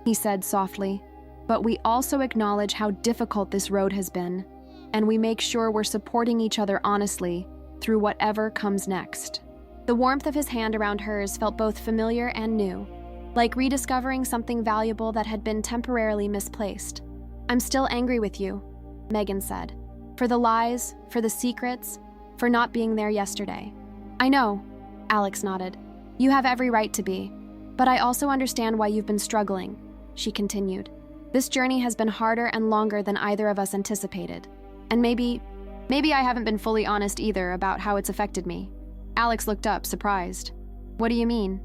he said softly. But we also acknowledge how difficult this road has been, and we make sure we're supporting each other honestly through whatever comes next. The warmth of his hand around hers felt both familiar and new, like rediscovering something valuable that had been temporarily misplaced. I'm still angry with you, Megan said. For the lies, for the secrets, for not being there yesterday. I know, Alex nodded. You have every right to be. But I also understand why you've been struggling, she continued. This journey has been harder and longer than either of us anticipated. And maybe I haven't been fully honest either about how it's affected me. Alex looked up, surprised. What do you mean?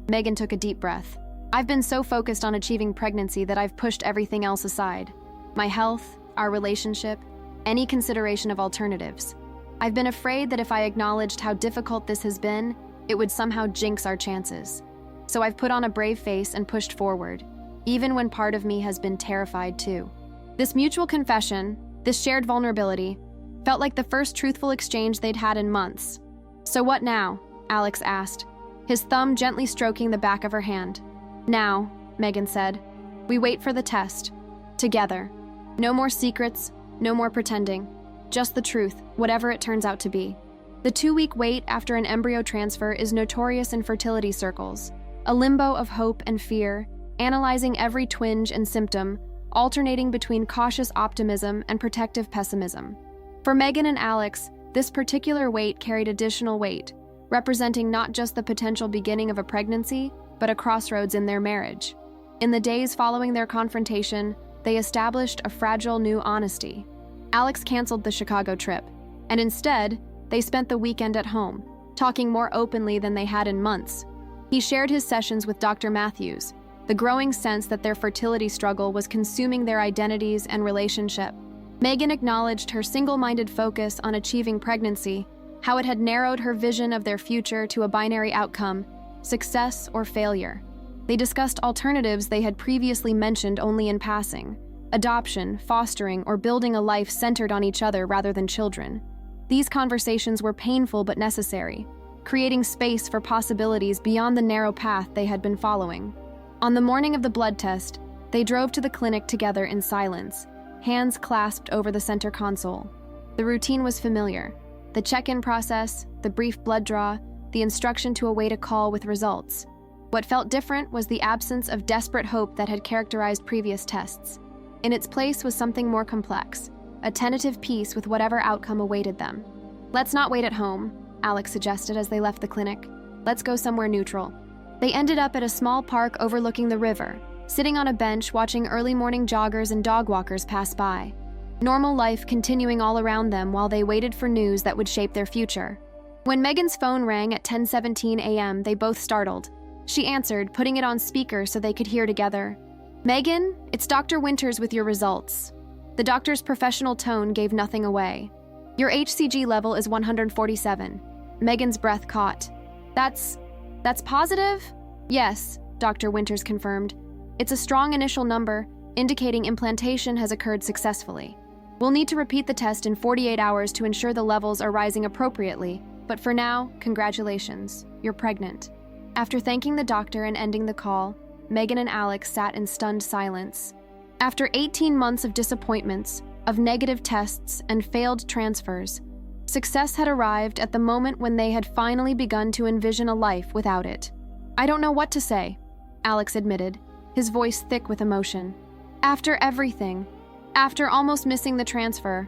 Megan took a deep breath. I've been so focused on achieving pregnancy that I've pushed everything else aside. My health, our relationship, any consideration of alternatives. I've been afraid that if I acknowledged how difficult this has been, it would somehow jinx our chances. So I've put on a brave face and pushed forward, even when part of me has been terrified too. This mutual confession, this shared vulnerability, felt like the first truthful exchange they'd had in months. So what now? Alex asked, his thumb gently stroking the back of her hand. Now, Megan said, we wait for the test. Together. No more secrets, no more pretending. Just the truth, whatever it turns out to be. The 2-week wait after an embryo transfer is notorious in fertility circles, a limbo of hope and fear, analyzing every twinge and symptom, alternating between cautious optimism and protective pessimism. For Megan and Alex, this particular wait carried additional weight, representing not just the potential beginning of a pregnancy, but a crossroads in their marriage. In the days following their confrontation, they established a fragile new honesty. Alex canceled the Chicago trip, and instead, they spent the weekend at home, talking more openly than they had in months. He shared his sessions with Dr. Matthews, the growing sense that their fertility struggle was consuming their identities and relationship. Megan acknowledged her single-minded focus on achieving pregnancy, how it had narrowed her vision of their future to a binary outcome, success or failure. They discussed alternatives they had previously mentioned only in passing: adoption, fostering, or building a life centered on each other rather than children. These conversations were painful but necessary, creating space for possibilities beyond the narrow path they had been following. On the morning of the blood test, they drove to the clinic together in silence, hands clasped over the center console. The routine was familiar: the check-in process, the brief blood draw, the instruction to await a call with results. What felt different was the absence of desperate hope that had characterized previous tests. In its place was something more complex, a tentative peace with whatever outcome awaited them. Let's not wait at home, Alex suggested as they left the clinic. Let's go somewhere neutral. They ended up at a small park overlooking the river, sitting on a bench watching early morning joggers and dog walkers pass by. Normal life continuing all around them while they waited for news that would shape their future. When Megan's phone rang at 10:17 a.m., they both startled. She answered, putting it on speaker so they could hear together. Megan, it's Dr. Winters with your results. The doctor's professional tone gave nothing away. Your HCG level is 147. Megan's breath caught. That's positive? Yes, Dr. Winters confirmed. It's a strong initial number, indicating implantation has occurred successfully. We'll need to repeat the test in 48 hours to ensure the levels are rising appropriately, but for now, congratulations, you're pregnant. After thanking the doctor and ending the call, Megan and Alex sat in stunned silence. After 18 months of disappointments, of negative tests and failed transfers, success had arrived at the moment when they had finally begun to envision a life without it. I don't know what to say, Alex admitted, his voice thick with emotion. After everything, after almost missing the transfer,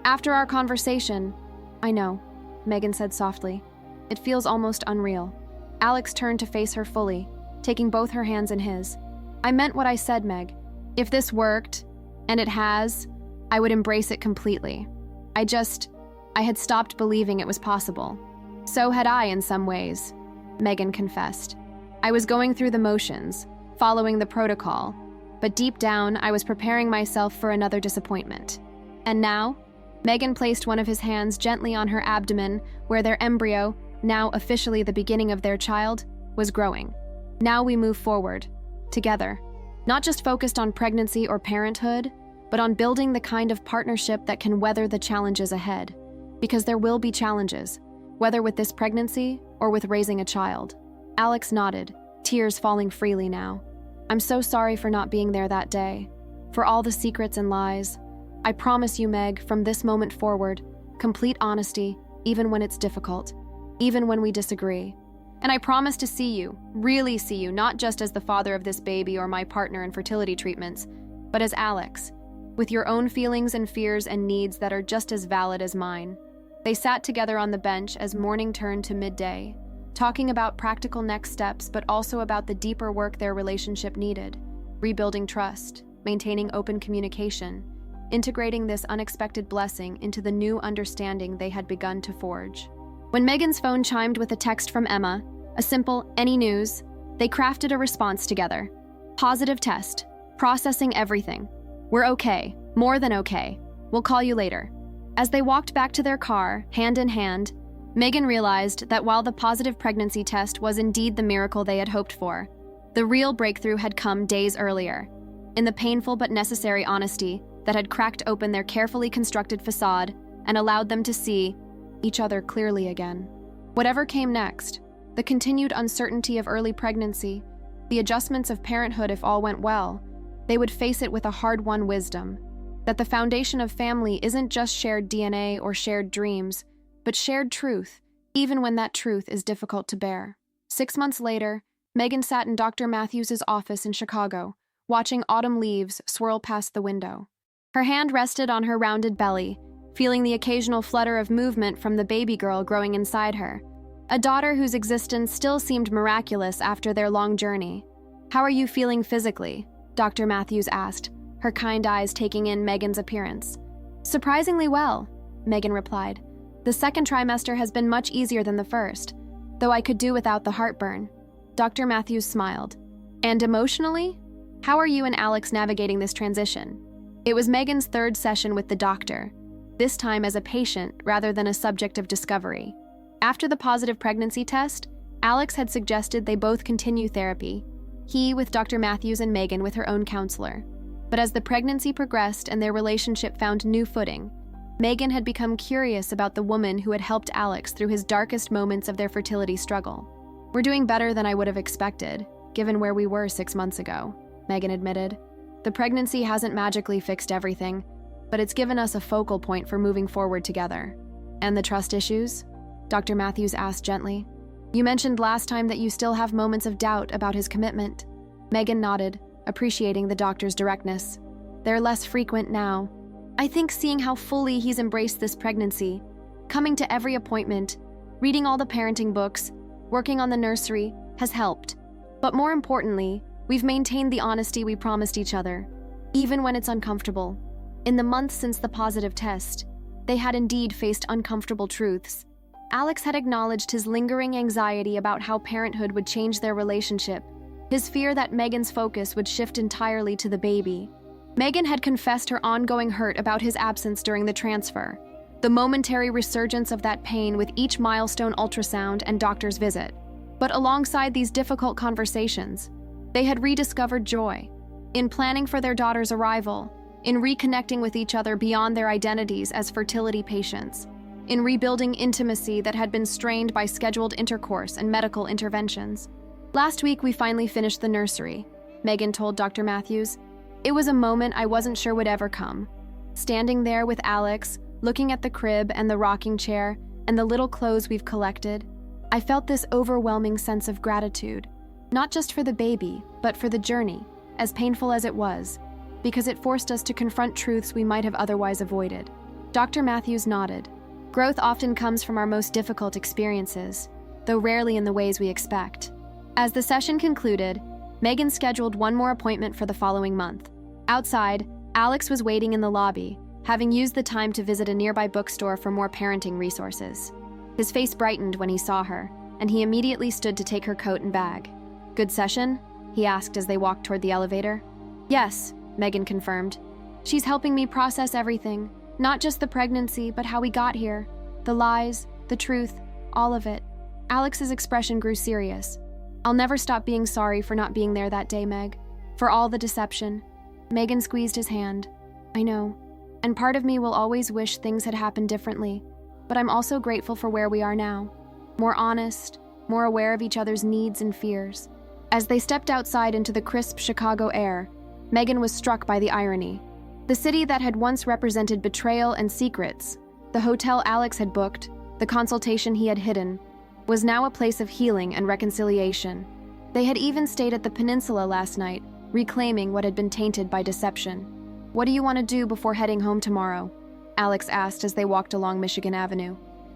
after our conversation, I know, Megan said softly. It feels almost unreal. Alex turned to face her fully, taking both her hands in his. I meant what I said, Meg. If this worked, and it has, I would embrace it completely. I had stopped believing it was possible. So had I in some ways, Megan confessed. I was going through the motions, following the protocol, but deep down I was preparing myself for another disappointment. And now, Megan placed one of his hands gently on her abdomen where their embryo, now officially the beginning of their child, was growing. Now we move forward, together, not just focused on pregnancy or parenthood, but on building the kind of partnership that can weather the challenges ahead. Because there will be challenges, whether with this pregnancy or with raising a child. Alex nodded, tears falling freely now. I'm so sorry for not being there that day, for all the secrets and lies. I promise you, Meg, from this moment forward, complete honesty, even when it's difficult, even when we disagree. And I promise to see you, really see you, not just as the father of this baby or my partner in fertility treatments, but as Alex, with your own feelings and fears and needs that are just as valid as mine. They sat together on the bench as morning turned to midday, talking about practical next steps, but also about the deeper work their relationship needed, rebuilding trust, maintaining open communication, integrating this unexpected blessing into the new understanding they had begun to forge. When Megan's phone chimed with a text from Emma, a simple, "Any news?" they crafted a response together. Positive test. Processing everything. We're okay. More than okay. We'll call you later. As they walked back to their car, hand in hand, Megan realized that while the positive pregnancy test was indeed the miracle they had hoped for, the real breakthrough had come days earlier, in the painful but necessary honesty that had cracked open their carefully constructed facade and allowed them to see each other clearly again. Whatever came next, the continued uncertainty of early pregnancy, the adjustments of parenthood if all went well, they would face it with a hard-won wisdom that the foundation of family isn't just shared DNA or shared dreams, but shared truth, even when that truth is difficult to bear. 6 months later, Megan sat in Dr. Matthews' office in Chicago, watching autumn leaves swirl past the window. Her hand rested on her rounded belly, feeling the occasional flutter of movement from the baby girl growing inside her, a daughter whose existence still seemed miraculous after their long journey. "How are you feeling physically?" Dr. Matthews asked, her kind eyes taking in Megan's appearance. "Surprisingly well," Megan replied. "The second trimester has been much easier than the first, though I could do without the heartburn." Dr. Matthews smiled. "And emotionally? How are you and Alex navigating this transition?" It was Megan's third session with the doctor, this time as a patient rather than a subject of discovery. After the positive pregnancy test, Alex had suggested they both continue therapy, he with Dr. Matthews and Megan with her own counselor. But as the pregnancy progressed and their relationship found new footing, Megan had become curious about the woman who had helped Alex through his darkest moments of their fertility struggle. "We're doing better than I would have expected, given where we were 6 months ago," Megan admitted. "The pregnancy hasn't magically fixed everything, but it's given us a focal point for moving forward together." "And the trust issues?" Dr. Matthews asked gently. "You mentioned last time that you still have moments of doubt about his commitment." Megan nodded, appreciating the doctor's directness. "They're less frequent now. I think seeing how fully he's embraced this pregnancy, coming to every appointment, reading all the parenting books, working on the nursery, has helped. But more importantly, we've maintained the honesty we promised each other, even when it's uncomfortable. In the months since the positive test, they had indeed faced uncomfortable truths. Alex had acknowledged his lingering anxiety about how parenthood would change their relationship, his fear that Megan's focus would shift entirely to the baby. Megan had confessed her ongoing hurt about his absence during the transfer, the momentary resurgence of that pain with each milestone ultrasound and doctor's visit. But alongside these difficult conversations, they had rediscovered joy in planning for their daughter's arrival, in reconnecting with each other beyond their identities as fertility patients, in rebuilding intimacy that had been strained by scheduled intercourse and medical interventions. "Last week, we finally finished the nursery," Megan told Dr. Matthews. "It was a moment I wasn't sure would ever come. Standing there with Alex, looking at the crib and the rocking chair and the little clothes we've collected, I felt this overwhelming sense of gratitude, not just for the baby, but for the journey, as painful as it was, because it forced us to confront truths we might have otherwise avoided." Dr. Matthews nodded. "Growth often comes from our most difficult experiences, though rarely in the ways we expect." As the session concluded, Megan scheduled one more appointment for the following month. Outside, Alex was waiting in the lobby, having used the time to visit a nearby bookstore for more parenting resources. His face brightened when he saw her, and he immediately stood to take her coat and bag. "Good session?" he asked as they walked toward the elevator. "Yes," Megan confirmed. "She's helping me process everything, not just the pregnancy, but how we got here, the lies, the truth, all of it." Alex's expression grew serious. I'll never stop being sorry for not being there that day, Meg. For all the deception. Megan squeezed his hand. I know. And part of me will always wish things had happened differently. But I'm also grateful for where we are now. More honest, more aware of each other's needs and fears. As they stepped outside into the crisp Chicago air, Megan was struck by the irony. The city that had once represented betrayal and secrets, the hotel Alex had booked, the consultation he had hidden, was now a place of healing and reconciliation. They had even stayed at the peninsula last night, reclaiming what had been tainted by deception. What do you want to do before heading home tomorrow? Alex asked as they walked along Michigan Avenue.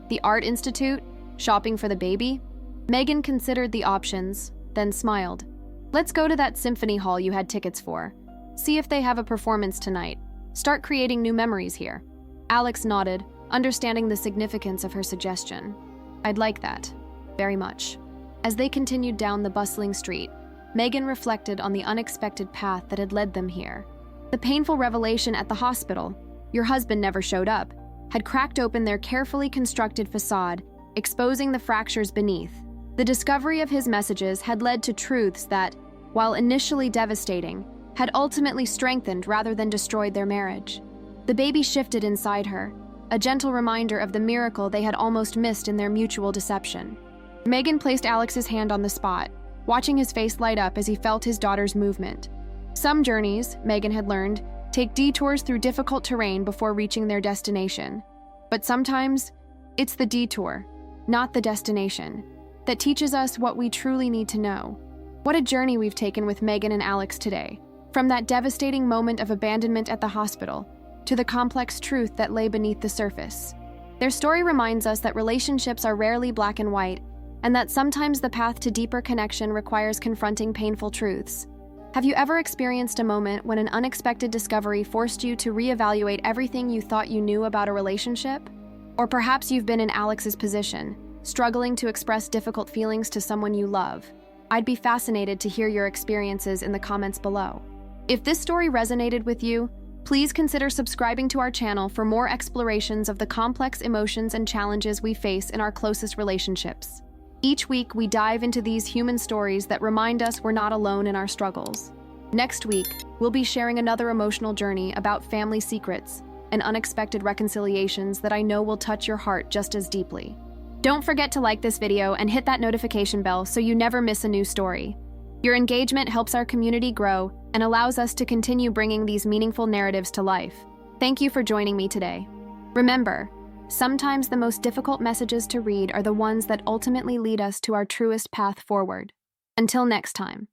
The Art Institute? Shopping for the baby? Megan considered the options, then smiled. Let's go to that symphony hall you had tickets for. See if they have a performance tonight. Start creating new memories here. Alex nodded, understanding the significance of her suggestion. I'd like that. Very much. As they continued down the bustling street, Megan reflected on the unexpected path that had led them here. The painful revelation at the hospital, your husband never showed up, had cracked open their carefully constructed facade, exposing the fractures beneath. The discovery of his messages had led to truths that, while initially devastating, had ultimately strengthened rather than destroyed their marriage. The baby shifted inside her, a gentle reminder of the miracle they had almost missed in their mutual deception. Megan placed Alex's hand on the spot, watching his face light up as he felt his daughter's movement. Some journeys, Megan had learned, take detours through difficult terrain before reaching their destination. But sometimes, it's the detour, not the destination, that teaches us what we truly need to know. What a journey we've taken with Megan and Alex today. From that devastating moment of abandonment at the hospital, to the complex truth that lay beneath the surface. Their story reminds us that relationships are rarely black and white, and that sometimes the path to deeper connection requires confronting painful truths. Have you ever experienced a moment when an unexpected discovery forced you to reevaluate everything you thought you knew about a relationship? Or perhaps you've been in Alex's position, struggling to express difficult feelings to someone you love. I'd be fascinated to hear your experiences in the comments below. If this story resonated with you, please consider subscribing to our channel for more explorations of the complex emotions and challenges we face in our closest relationships. Each week, we dive into these human stories that remind us we're not alone in our struggles. Next week, we'll be sharing another emotional journey about family secrets and unexpected reconciliations that I know will touch your heart just as deeply. Don't forget to like this video and hit that notification bell so you never miss a new story. Your engagement helps our community grow and allows us to continue bringing these meaningful narratives to life. Thank you for joining me today. Remember, sometimes the most difficult messages to read are the ones that ultimately lead us to our truest path forward. Until next time.